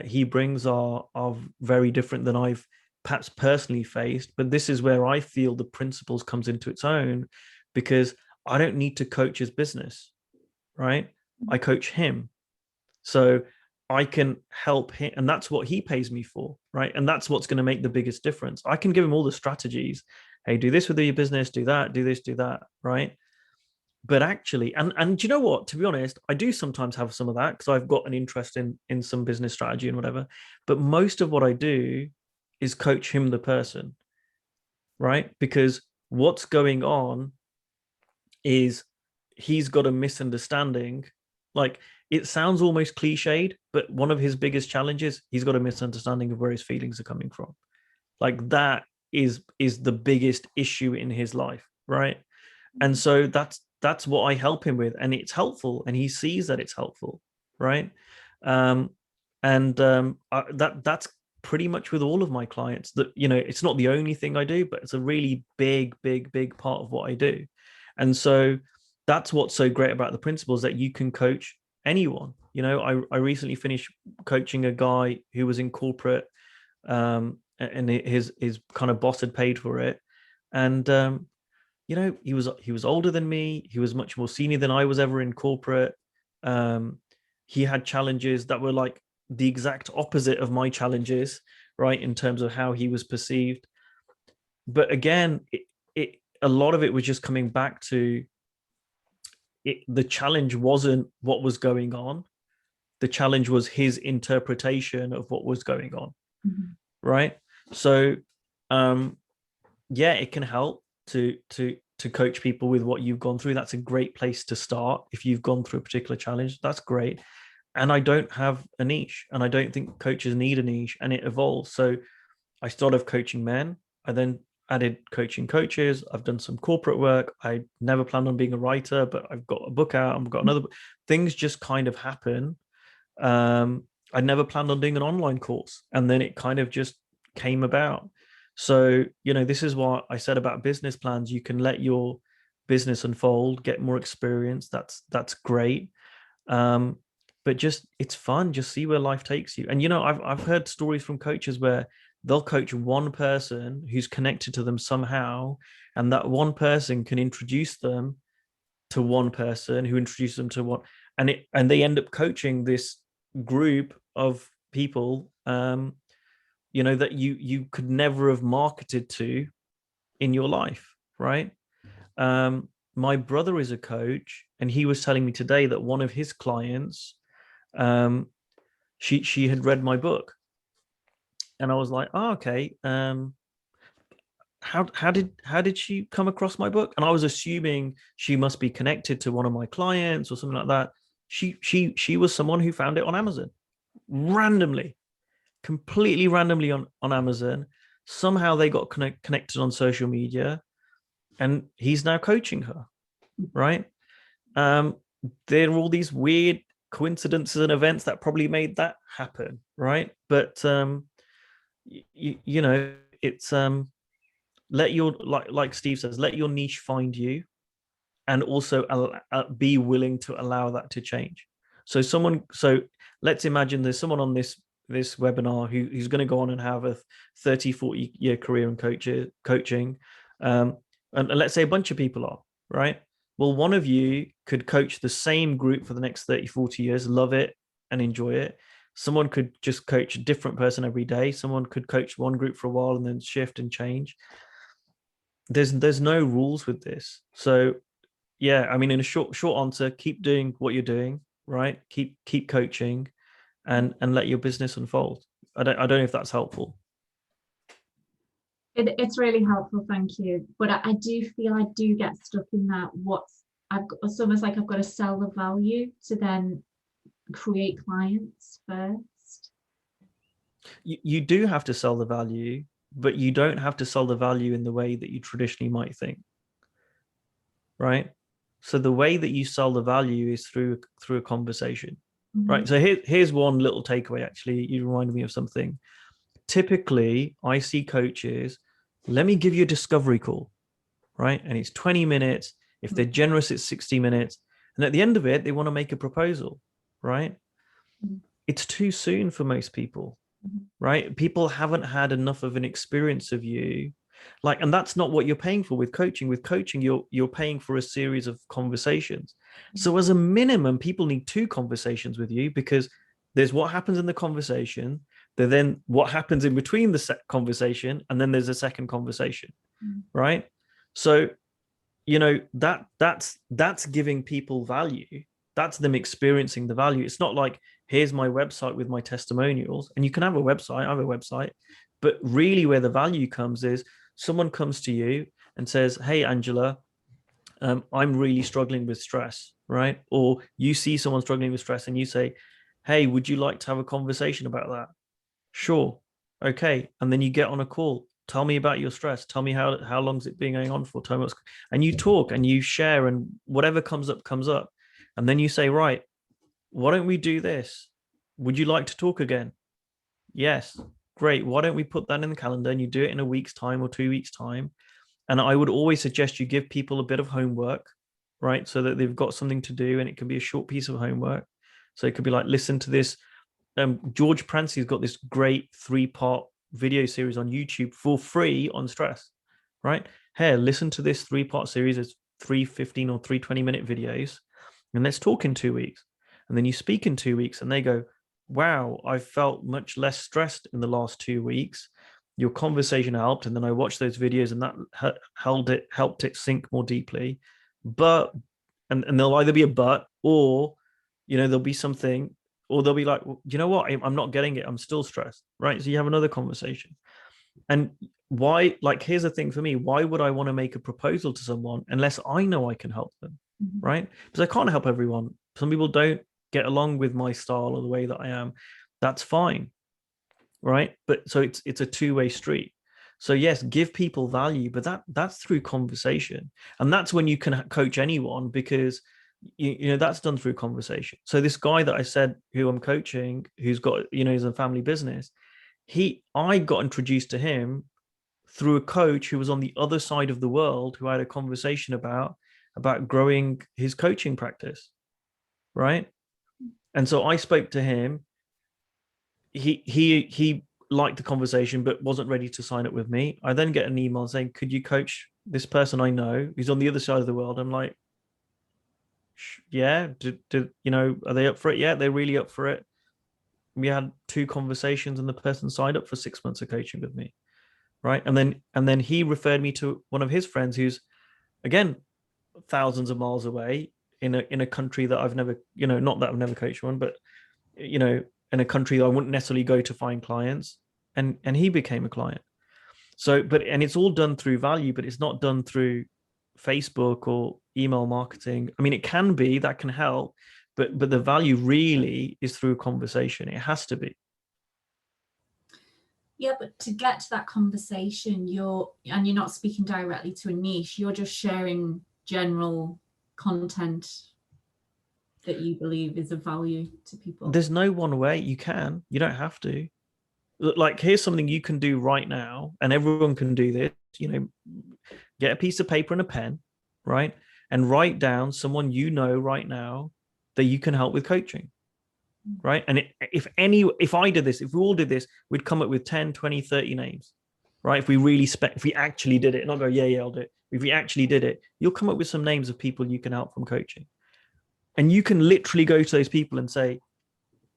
he brings are very different than I've perhaps personally faced, but this is where I feel the principles comes into its own, because I don't need to coach his business, right? I coach him, so I can help him, and that's what he pays me for, right? And that's what's going to make the biggest difference. I can give him all the strategies. Hey, do this with your business, do that, do this, do that, right? But actually, and do you know what, to be honest, I do sometimes have some of that, because I've got an interest in some business strategy and whatever, but most of what I do is coach him, the person, right? Because what's going on is he's got a misunderstanding. Like, it sounds almost cliched, but one of his biggest challenges, he's got a misunderstanding of where his feelings are coming from. Like, that is the biggest issue in his life, right? And so that's what I help him with, and it's helpful, and he sees that it's helpful, right? That's pretty much with all of my clients. That, you know, it's not the only thing I do, but it's a really big part of what I do. And so that's what's so great about the principles, that you can coach anyone. You know, I recently finished coaching a guy who was in corporate, and his kind of boss had paid for it, and you know, he was older than me. He was much more senior than I was ever in corporate. He had challenges that were like the exact opposite of my challenges, right, in terms of how he was perceived. But again, a lot of it was just coming back to it. The challenge wasn't what was going on. The challenge was his interpretation of what was going on, right? So, yeah, it can help to coach people with what you've gone through. That's a great place to start. If you've gone through a particular challenge, that's great. And I don't have a niche, and I don't think coaches need a niche, and it evolves. So I started coaching men. I then added coaching coaches. I've done some corporate work. I never planned on being a writer, but I've got a book out. I've got another book. Things just kind of happen. I never planned on doing an online course, and then it kind of just came about. So, you know, this is what I said about business plans. You can let your business unfold, get more experience. That's great. But just, it's fun. Just see where life takes you. And, you know, I've heard stories from coaches where they'll coach one person who's connected to them somehow, and that one person can introduce them to one person who introduces them to one, and they end up coaching this group of people, you know, that you could never have marketed to in your life, right? My brother is a coach, and he was telling me today that one of his clients, she had read my book, and I was like, oh, okay. How did she come across my book? And I was assuming she must be connected to one of my clients or something like that. She was someone who found it on Amazon, randomly, completely randomly on Amazon. Somehow they got connected on social media, and he's now coaching her, right? There are all these weird coincidences and events that probably made that happen, right? But you know, it's let your, like Steve says, let your niche find you, and also be willing to allow that to change. So let's imagine there's someone on this webinar who's going to go on and have a 30-40 year career in coaching, and let's say a bunch of people are, right? Well, one of you could coach the same group for the next 30-40 years, love it and enjoy it. Someone could just coach a different person every day. Someone could coach one group for a while and then shift and change. There's no rules with this. So yeah, I mean, in a short answer, keep doing what you're doing, right? Keep coaching, and let your business unfold. I don't know if that's helpful. It's really helpful, thank you. But I do feel I do get stuck in that. It's almost like I've got to sell the value to then create clients first. You do have to sell the value, but you don't have to sell the value in the way that you traditionally might think, right? So the way that you sell the value is through a conversation, right? So here's one little takeaway. Actually, you reminded me of something. Typically, I see coaches, let me give you a discovery call, right? And it's 20 minutes. If they're generous, it's 60 minutes. And at the end of it, they want to make a proposal, right? It's too soon for most people, right? People haven't had enough of an experience of you. Like, and that's not what you're paying for with coaching. With coaching, you're paying for a series of conversations. So as a minimum, people need 2 conversations with you, because there's what happens in the conversation, then what happens in between the conversation, and then there's a second conversation, right? So, you know, that's giving people value. That's them experiencing the value. It's not like, here's my website with my testimonials, and you can have a website, I have a website, but really where the value comes is someone comes to you and says, hey, Angela, I'm really struggling with stress, right? Or you see someone struggling with stress and you say, hey, would you like to have a conversation about that? Sure. Okay. And then you get on a call tell me about your stress. Tell me how long's it been going on for. Tell me and you talk and you share, and whatever comes up. And then you say, right, why don't we do this? Would you like to talk again? Yes. Great. Why don't we put that in the calendar and you do it in a week's time or 2 weeks' time? And I would always suggest you give people a bit of homework, right? So that they've got something to do, and it can be a short piece of homework. So it could be like, listen to this. George Prancey's got this great 3-part video series on YouTube for free on stress, right? Hey, listen to this 3-part series. It's 3:15 or 3:20-minute videos, and let's talk in 2 weeks. And then you speak in 2 weeks, and they go, wow, I felt much less stressed in the last 2 weeks. Your conversation helped, and then I watched those videos, and that helped it sink more deeply. But and there'll either be a but, or there'll be something. Or they'll be like, well, you know what? I'm not getting it. I'm still stressed, right? So you have another conversation. And why, like, here's the thing for me. Why would I want to make a proposal to someone unless I know I can help them, right? Because I can't help everyone. Some people don't get along with my style or the way that I am. That's fine, right? But so it's a two-way street. So yes, give people value, but that's through conversation. And that's when you can coach anyone, because that's done through conversation. So this guy that I said who I'm coaching, who's got he's a family business, I got introduced to him through a coach who was on the other side of the world, who I had a conversation about growing his coaching practice, right? And so I spoke to him. He liked the conversation but wasn't ready to sign up with me. I then get an email saying, could you coach this person I know who's on the other side of the world? I'm like, yeah, are they up for it? Yeah, they're really up for it. We had 2 conversations, and the person signed up for 6 months of coaching with me, right? And then he referred me to one of his friends who's, again, thousands of miles away in a country that I've never, not that I've never coached one, but in a country that I wouldn't necessarily go to find clients, and he became a client. So, and it's all done through value, but it's not done through Facebook or email marketing. I mean, it can be, that can help, but the value really is through conversation. It has to be. Yeah, but to get to that conversation, you're not speaking directly to a niche. You're just sharing general content that you believe is of value to people. There's no one way. You don't have to. Like, here's something you can do right now, and everyone can do this. Get a piece of paper and a pen, right? And write down someone right now that you can help with coaching, right? And if I did this, if we all did this, we'd come up with 10, 20, 30 names, right? If we actually did it, not go, yeah, I'll do it. If we actually did it, you'll come up with some names of people you can help from coaching. And you can literally go to those people and say,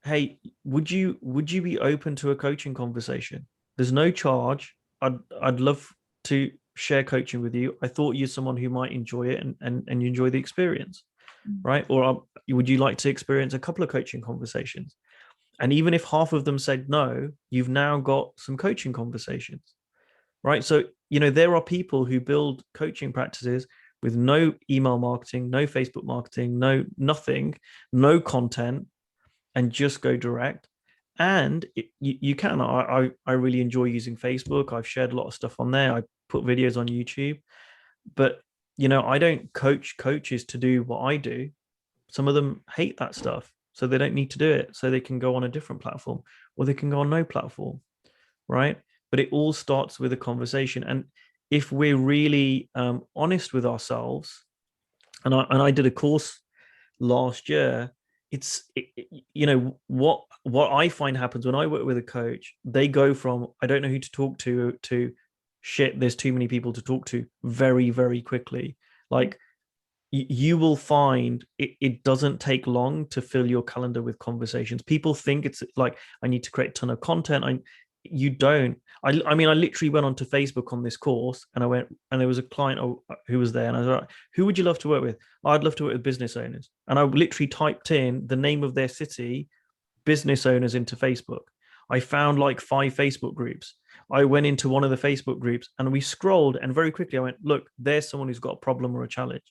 hey, would you be open to a coaching conversation? There's no charge. I'd love to share coaching with you. I thought you're someone who might enjoy it and you enjoy the experience, right? Or would you like to experience a couple of coaching conversations? And even if half of them said no, you've now got some coaching conversations, right? So, there are people who build coaching practices with no email marketing, no Facebook marketing, nothing, no content, and just go direct. And you can. I really enjoy using Facebook. I've shared a lot of stuff on there. I put videos on YouTube, but I don't coach coaches to do what I do. Some of them hate that stuff, so they don't need to do it. So they can go on a different platform, or they can go on no platform, right? But it all starts with a conversation. And if we're really honest with ourselves, and I did a course last year, what I find happens when I work with a coach, they go from I don't know who to talk to shit, there's too many people to talk to, very, very quickly. Like, you will find it doesn't take long to fill your calendar with conversations. People think it's like, I need to create a ton of content. You don't. I mean, I literally went onto Facebook on this course, and I went, and there was a client who was there, and I was like, who would you love to work with? I'd love to work with business owners. And I literally typed in the name of their city, business owners, into Facebook. I found like 5 Facebook groups. I went into one of the Facebook groups, and we scrolled, and very quickly I went, look, there's someone who's got a problem or a challenge.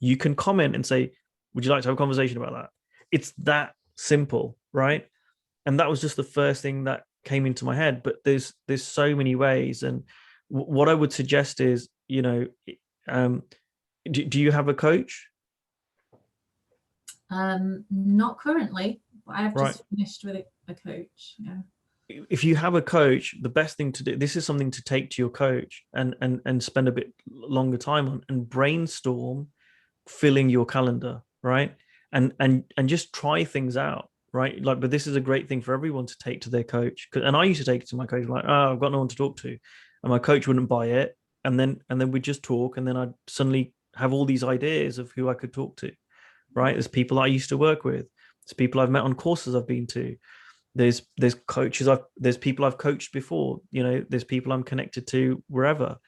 You can comment and say, would you like to have a conversation about that? It's that simple, right? And that was just the first thing that came into my head. But there's so many ways. And what I would suggest is, you know, do you have a coach? Not currently, but I've Right. just finished with a coach. Yeah. If you have a coach, the best thing to do, this is something to take to your coach and spend a bit longer time on, and brainstorm filling your calendar, right? And just try things out, right? Like, but this is a great thing for everyone to take to their coach. And I used to take it to my coach, like, oh, I've got no one to talk to, and my coach wouldn't buy it, and then we'd just talk, and then I'd suddenly have all these ideas of who I could talk to, right? There's people I used to work with, there's people I've met on courses I've been to, there's coaches there's people I've coached before, you know, there's people I'm connected to wherever.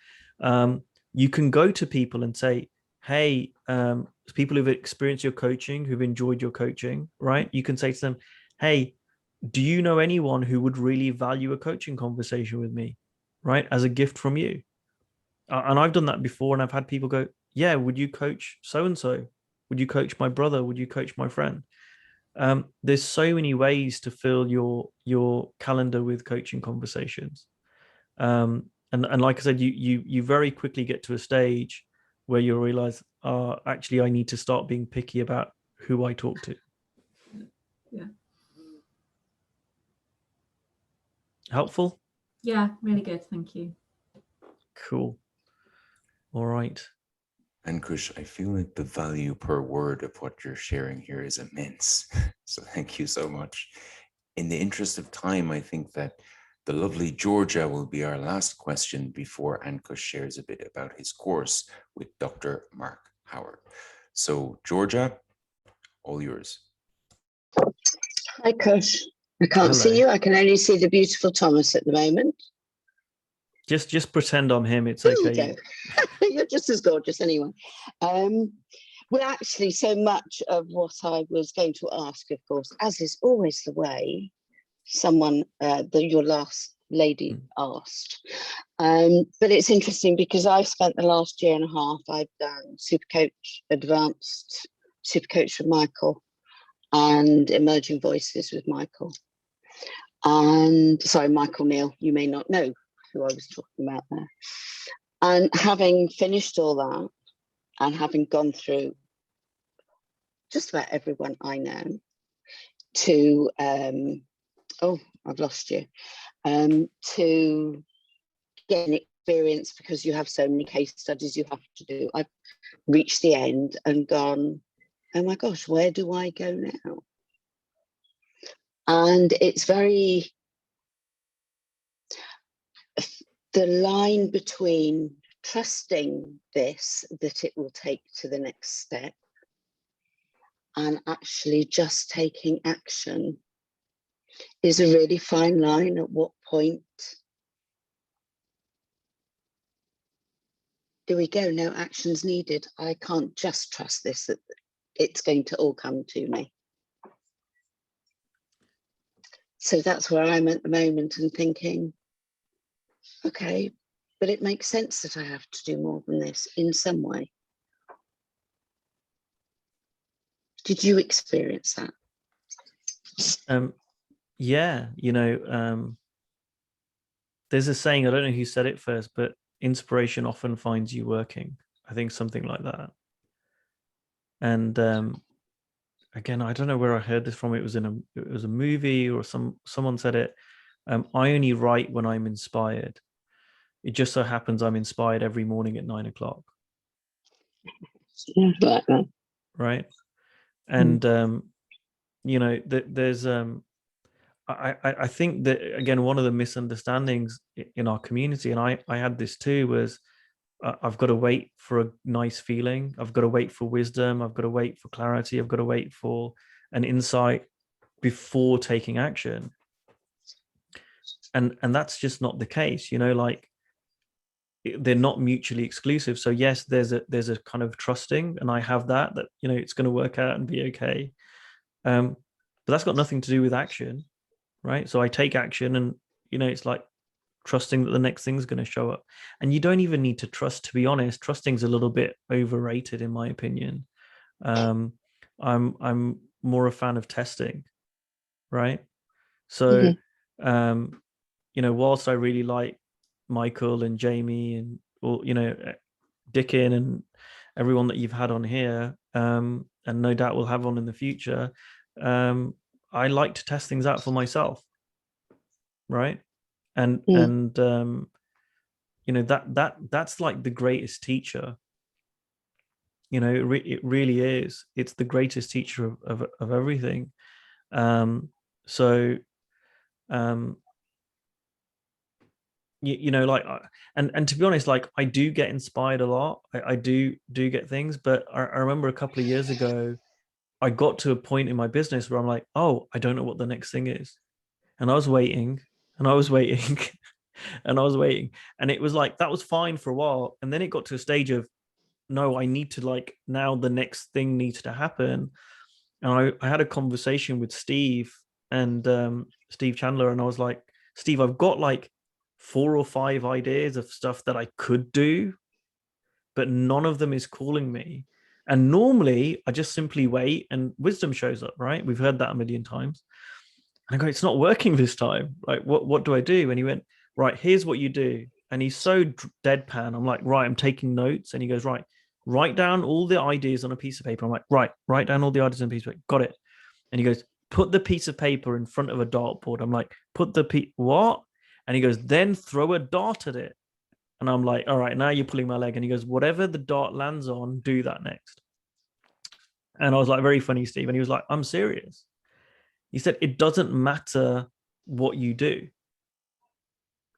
You can go to people and say, hey, people who've experienced your coaching, who've enjoyed your coaching, right? You can say to them, hey, do you know anyone who would really value a coaching conversation with me, right, as a gift from you? And I've done that before, and I've had people go, yeah, would you coach so and so? Would you coach my brother? Would you coach my friend? There's so many ways to fill your calendar with coaching conversations, and like I said, you very quickly get to a stage where you realize, actually, I need to start being picky about who I talk to. Yeah. Helpful? Yeah, really good. Thank you. Cool. All right. Ankush, I feel like the value per word of what you're sharing here is immense. So thank you so much. In the interest of time, I think that the lovely Georgia will be our last question before Ankush shares a bit about his course with Dr. Mark Howard. So Georgia, all yours. Hi, Kush. I can't Hello. see you. I can only see the beautiful Thomas at the moment. Just pretend I'm him. It's There okay. you go. You're just as gorgeous anyway. Well, actually, so much of what I was going to ask, of course, as is always the way, someone, your last lady asked. But it's interesting because I've spent the last year and a half, I've done Supercoach Advanced, Supercoach with Michael, and Emerging Voices with Michael. And sorry, Michael Neal, you may not know who I was talking about there. And having finished all that, and having gone through just about everyone I know, to oh, I've lost you, to get an experience, because you have so many case studies you have to do. I've reached the end and gone, oh my gosh, where do I go now? And it's very, the line between trusting this, that it will take to the next step, and actually just taking action is a really fine line. At what point do we go, no, action's needed? I can't just trust this, that it's going to all come to me. So that's where I'm at the moment, and thinking, okay, but it makes sense that I have to do more than this in some way. Did you experience that? Yeah, you know, there's a saying, I don't know who said it first, but inspiration often finds you working. I think something like that. And again, I don't know where I heard this from. It was a movie, or someone said it. I only write when I'm inspired. It just so happens I'm inspired every morning at 9 o'clock. Yeah, like that. Right. And you know, there's I think that, again, one of the misunderstandings in our community, and I had this too, was I've got to wait for a nice feeling. I've got to wait for wisdom. I've got to wait for clarity. I've got to wait for an insight before taking action. And that's just not the case, you know, like, they're not mutually exclusive. So yes, there's a kind of trusting, and I have that, you know, it's going to work out and be okay. But that's got nothing to do with action, right? So I take action, and, you know, it's like trusting that the next thing's going to show up. And you don't even need to trust, to be honest. Trusting's a little bit overrated, in my opinion. I'm more a fan of testing, right? So, you know, whilst I really like Michael and Jamie and all, Dickin and everyone that you've had on here, and no doubt we'll have on in the future. I like to test things out for myself, right? And that's like the greatest teacher. It really is. It's the greatest teacher of everything. And to be honest, like, I do get inspired a lot. I do get things, but I remember a couple of years ago, I got to a point in my business where I'm like, oh, I don't know what the next thing is. And I was waiting and I was waiting and I was waiting. And it was like, that was fine for a while. And then it got to a stage of, no, I need to, like, now the next thing needs to happen. And I had a conversation with Steve and Steve Chandler. And I was like, Steve, I've got like 4 or 5 ideas of stuff that I could do, but none of them is calling me. And normally I just simply wait and wisdom shows up, right? We've heard that a million times. And I go, it's not working this time. Like, what do I do? And he went, right, here's what you do. And he's so deadpan. I'm like, right, I'm taking notes. And he goes, right, write down all the ideas on a piece of paper. I'm like, right, write down all the ideas on a piece of paper. Got it. And he goes, put the piece of paper in front of a dartboard. I'm like, what? And he goes, then throw a dart at it. And I'm like, all right, now you're pulling my leg. And he goes, whatever the dart lands on, do that next. And I was like, very funny, Steve. And he was like, I'm serious. He said, it doesn't matter what you do.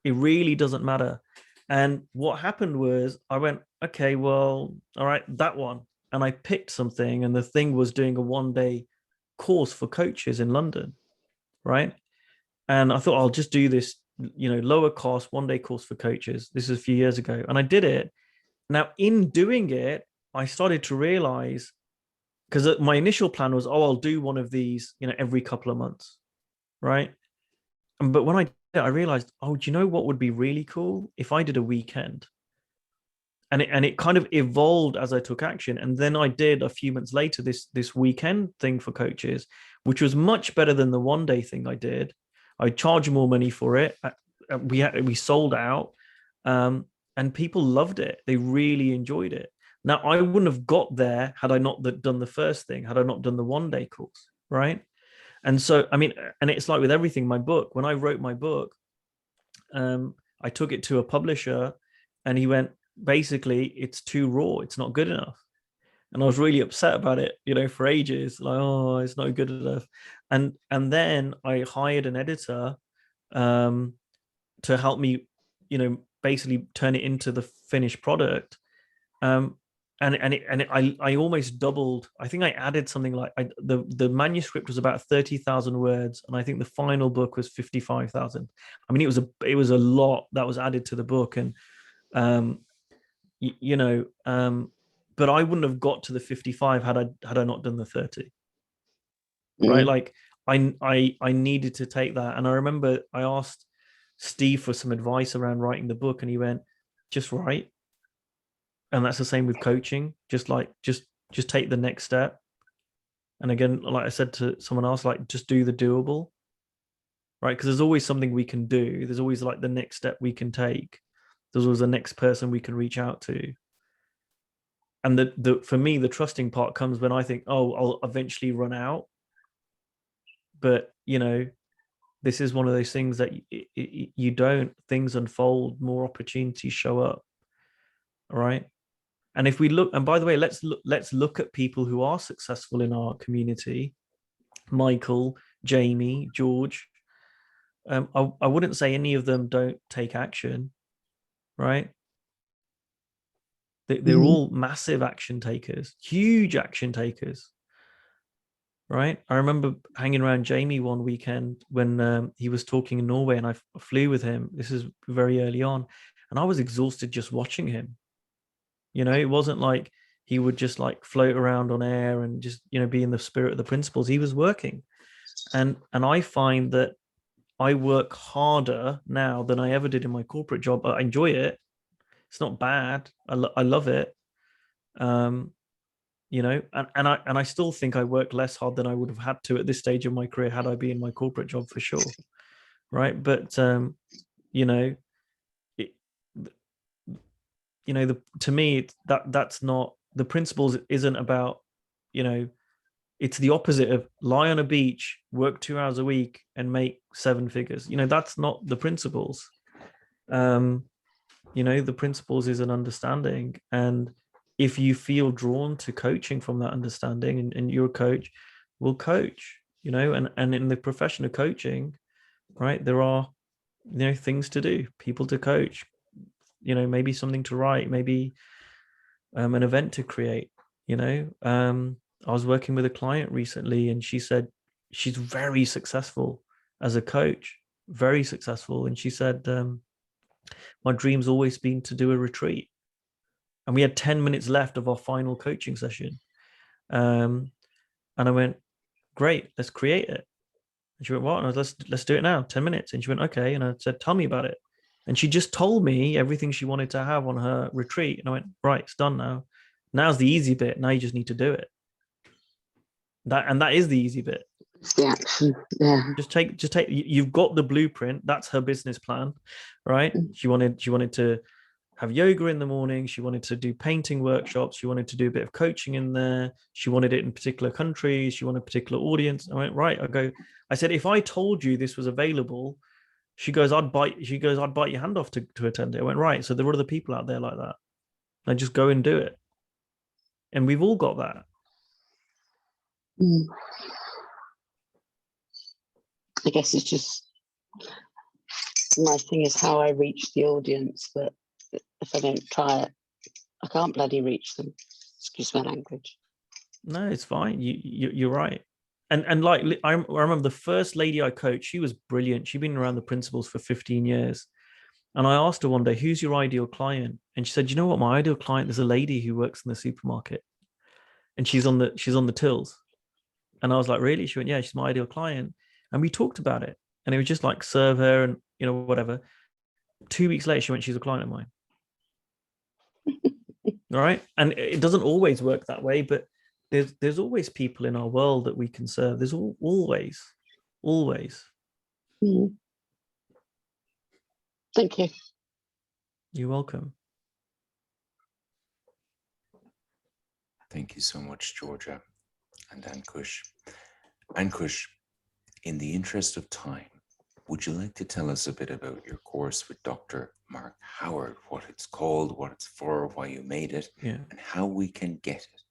It really doesn't matter. And what happened was I went, okay, well, all right, that one. And I picked something, and the thing was doing a 1-day course for coaches in London, right? And I thought, I'll just do this, lower cost 1-day course for coaches. This is a few years ago. And I did it. Now, in doing it, I started to realize, because my initial plan was, I'll do one of these, every couple of months, right? But when I did it, I realized, do you know what would be really cool? If I did a weekend. And it kind of evolved as I took action. And then I did a few months later this weekend thing for coaches, which was much better than the 1-day thing I did. I charged more money for it. We sold out, and people loved it. They really enjoyed it. Now, I wouldn't have got there had I not done the first thing, had I not done the 1-day course, right? And so, I mean, and it's like with everything, my book, when I wrote my book, I took it to a publisher and he went, basically, it's too raw. It's not good enough. And I was really upset about it, for ages, like, oh, it's not good enough. And then I hired an editor to help me, basically turn it into the finished product. I almost doubled. I think I added something like the manuscript was about 30,000 words, and I think the final book was 55,000. I mean, it was a lot that was added to the book, and but I wouldn't have got to the 55 had I not done the 30. Right? Like I needed to take that, and I remember I asked Steve for some advice around writing the book, and he went, just write. And that's the same with coaching. Just take the next step. And again, like I said to someone else, like, just do the doable, right? Because there's always something we can do. There's always like the next step we can take. There's always the next person we can reach out to. And for me, the trusting part comes when I think, oh, I'll eventually run out. But, this is one of those things that you don't, things unfold, more opportunities show up. All right. And if we look, and by the way, let's look at people who are successful in our community. Michael, Jamie, George. I wouldn't say any of them don't take action, right? They're all massive action takers, huge action takers, right? I remember hanging around Jamie one weekend when he was talking in Norway, and I flew with him. This is very early on, and I was exhausted just watching him. It wasn't like he would just like float around on air and just, be in the spirit of the principles. He was working. And I find that I work harder now than I ever did in my corporate job. I enjoy it. It's not bad. I love it. And I still think I work less hard than I would have had to at this stage of my career had I been in my corporate job, for sure. Right. But, you know, to me, that's not, the principles isn't about, you know, it's the opposite of lie on a beach, work 2 hours a week and make 7 figures. You know, that's not the principles. You know, the principles is an understanding. And if you feel drawn to coaching from that understanding, and you're a coach, will coach, you know, and in the profession of coaching, right, there are, you know, things to do, people to coach, you know, maybe something to write, maybe an event to create, you know. I was working with a client recently, and she said she's very successful as a coach, very successful. And she said, my dream's always been to do a retreat. And we had 10 minutes left of our final coaching session. And I went, great, let's create it. And she went, what? And I was, let's do it now, 10 minutes. And she went, okay. And I said, tell me about it. And she just told me everything she wanted to have on her retreat. And I went, right, it's done now. Now's the easy bit. Now you just need to do it. That is the easy bit. It's the action. Yeah. Just take, you've got the blueprint. That's her business plan, right? She wanted to have yoga in the morning. She wanted to do painting workshops. She wanted to do a bit of coaching in there. She wanted it in particular countries. She wanted a particular audience. I went, right. I said, if I told you this was available, she goes, I'd bite your hand off to attend it. I went, right. So there are other people out there like that. And just go and do it. And we've all got that. I guess it's just, my thing is how I reach the audience, but if I don't try it, I can't bloody reach them. Excuse my language. No, it's fine. You're right. And like, I remember the first lady I coached, she was brilliant. She'd been around the principles for 15 years. And I asked her one day, who's your ideal client? And she said, you know what, my ideal client is a lady who works in the supermarket. And she's on the tills. And I was like, really? She went, yeah, she's my ideal client. And we talked about it. And it was just like, serve her and, you know, whatever. 2 weeks later, she went, she's a client of mine. All right. And it doesn't always work that way, but there's always people in our world that we can serve. There's always. Thank you. You're welcome. Thank you so much, Georgia and Ankush. Ankush, in the interest of time, would you like to tell us a bit about your course with Dr. Mark Howard, what it's called, what it's for, why you made it, and how we can get it?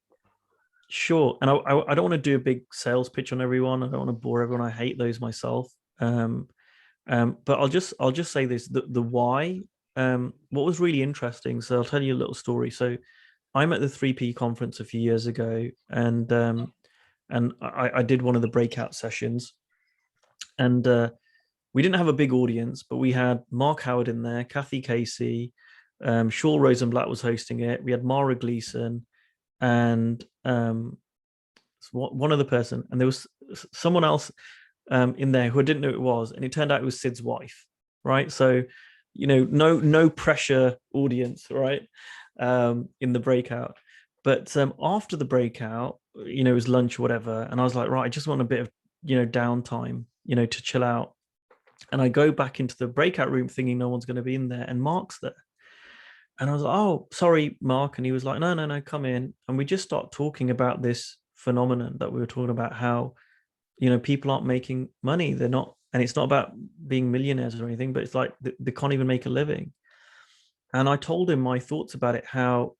Sure. And I don't want to do a big sales pitch on everyone. I don't want to bore everyone. I hate those myself. But I'll just say this, the why, what was really interesting. So I'll tell you a little story. So I'm at the 3P conference a few years ago, and I did one of the breakout sessions, and we didn't have a big audience, but we had Mark Howard in there, Kathy Casey, Shaul Rosenblatt was hosting it. We had Mara Gleason and one other person, and there was someone else in there who I didn't know who it was, and it turned out it was Sid's wife, right? So, you know, no pressure audience, right? In the breakout. But after the breakout, you know, it was lunch or whatever, and I was like, right, I just want a bit of, you know, downtime, you know, to chill out. And I go back into the breakout room thinking no one's going to be in there, and Mark's there. And I was like, oh, sorry, Mark. And he was like, no, come in. And we just start talking about this phenomenon that we were talking about, how, you know, people aren't making money. They're not, and it's not about being millionaires or anything, but it's like they can't even make a living. And I told him my thoughts about it, how,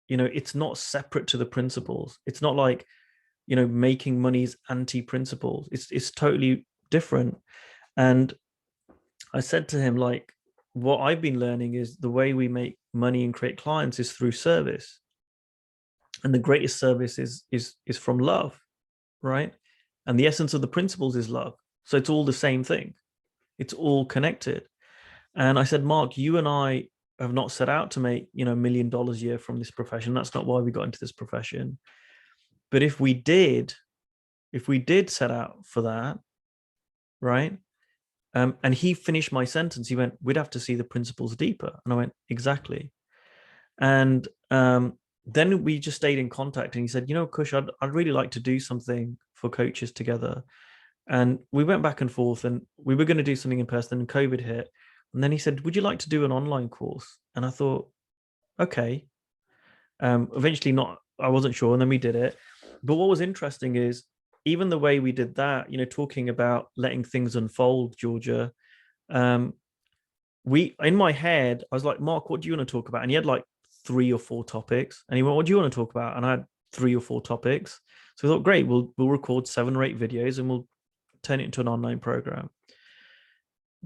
you know, it's not separate to the principles. It's not like, you know, making money is anti-principles. It's totally different. And I said to him, like, what I've been learning is the way we make money and create clients is through service. And the greatest service is from love, right? And the essence of the principles is love. So it's all the same thing. It's all connected. And I said, Mark, you and I have not set out to make, you know, $1 million a year from this profession. That's not why we got into this profession. But if we did set out for that, right? And he finished my sentence. He went, we'd have to see the principles deeper. And I went, exactly. And then we just stayed in contact. And he said, you know, Kush, I'd really like to do something for coaches together. And we went back and forth, and we were going to do something in person, and COVID hit. And then he said, would you like to do an online course? And I thought, okay. Eventually not, I wasn't sure, and then we did it. But what was interesting is even the way we did that, you know, talking about letting things unfold, Georgia, in my head, I was like, Mark, what do you want to talk about? And he had like 3 or 4 topics. And he went, what do you want to talk about? And I had 3 or 4 topics. So we thought, great, we'll record 7 or 8 videos and we'll turn it into an online program.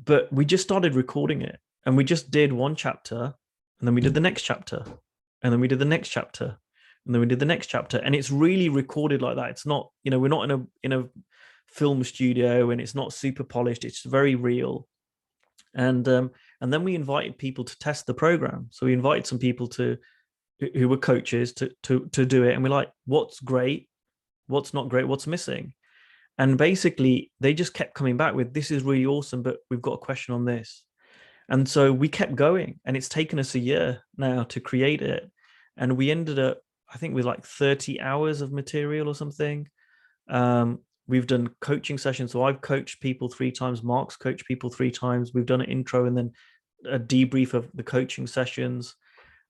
But we just started recording it, and we just did 1 chapter, and then we did the next chapter, and then we did the next chapter, and then we did the next chapter. And it's really recorded like that. It's not, you know, we're not in a film studio, and it's not super polished. It's very real. And then we invited people to test the program. So we invited some people who were coaches to do it. And we're like, what's great? What's not great? What's missing? And basically they just kept coming back with, this is really awesome, but we've got a question on this. And so we kept going, and it's taken us a year now to create it. And we ended up, I think, with like 30 hours of material or something. We've done coaching sessions. So I've coached people 3 times. Mark's coached people 3 times. We've done an intro and then a debrief of the coaching sessions.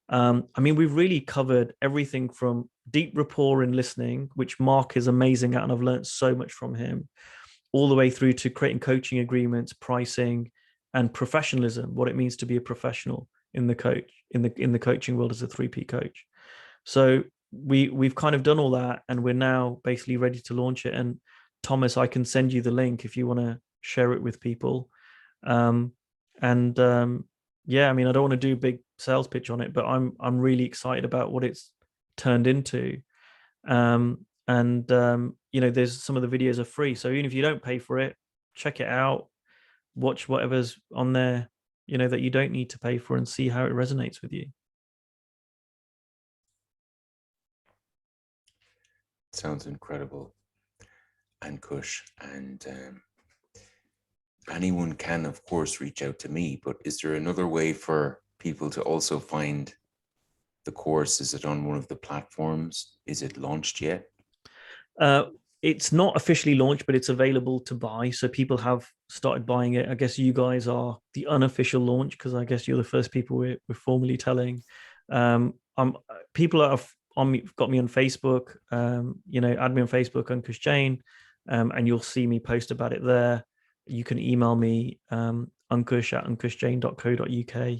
I mean, we've really covered everything from deep rapport in listening, which Mark is amazing at, and I've learned so much from him, all the way through to creating coaching agreements, pricing, and professionalism, what it means to be a professional in the coaching world as a 3P coach. So we've kind of done all that, and we're now basically ready to launch it. And Thomas, I can send you the link if you want to share it with people. Yeah, I mean, I don't want to do a big sales pitch on it, but I'm really excited about what it's turned into. You know, there's some of the videos are free, so even if you don't pay for it, check it out, watch whatever's on there, you know, that you don't need to pay for, and see how it resonates with you. Sounds incredible, Ankush. And anyone can, of course, reach out to me, but is there another way for people to also find the course? Is it on one of the platforms? Is it launched yet? It's not officially launched, but it's available to buy. So people have started buying it. I guess you guys are the unofficial launch, because I guess you're the first people we're formally telling. People have got me on Facebook. You know, add me on Facebook, Ankush Jain, and you'll see me post about it there. You can email me, ankush@ankushjain.co.uk,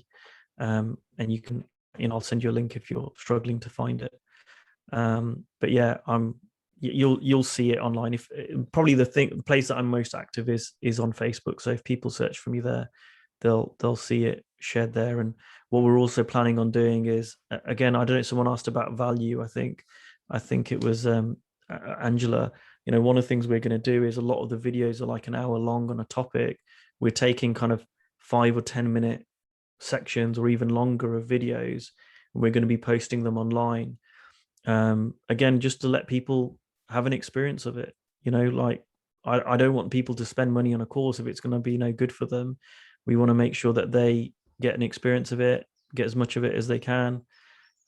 and you can, you know, I'll send you a link if you're struggling to find it. But yeah, you'll see it online. If probably the place that I'm most active is on Facebook. So if people search for me there, they'll see it shared there. And what we're also planning on doing is, again, I don't know, someone asked about value. I think it was Angela. You know, one of the things we're going to do is, a lot of the videos are like an hour long on a topic. We're taking kind of 5 or 10 minute sections or even longer of videos, and we're going to be posting them online. Again, just to let people have an experience of it. You know, like I don't want people to spend money on a course if it's going to be no good for them. We want to make sure that they get an experience of it, get as much of it as they can,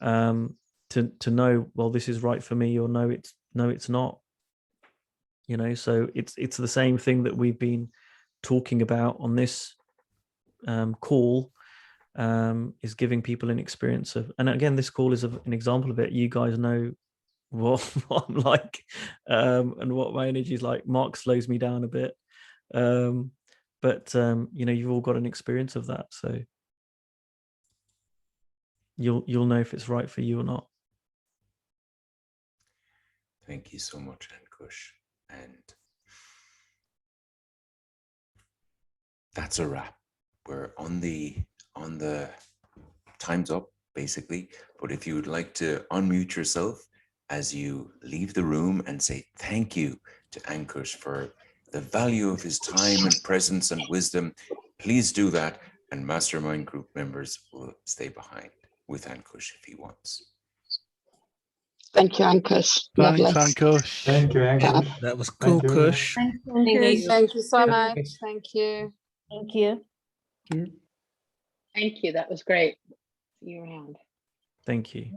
to know, well, this is right for me, or no, it's not. You know, so it's the same thing that we've been talking about on this call, is giving people an experience of. And again, this call is an example of it. You guys know what I'm like, and what my energy is like. Mark slows me down a bit, but you know, you've all got an experience of that, so you'll know if it's right for you or not. Thank you so much, Ankush. And that's a wrap. We're on the time's up, basically. But if you would like to unmute yourself as you leave the room and say thank you to Ankush for the value of his time and presence and wisdom, please do that. And Mastermind Group members will stay behind with Ankush if he wants. Thank you, Ankush. Thanks, Lovely. Ankush. Thank you, Ankush. That was cool, Kush. Thanks, Thank Ankush. you. Thank you so much. Thank you. Thank you. Thank you. That was great. See you around. Thank you.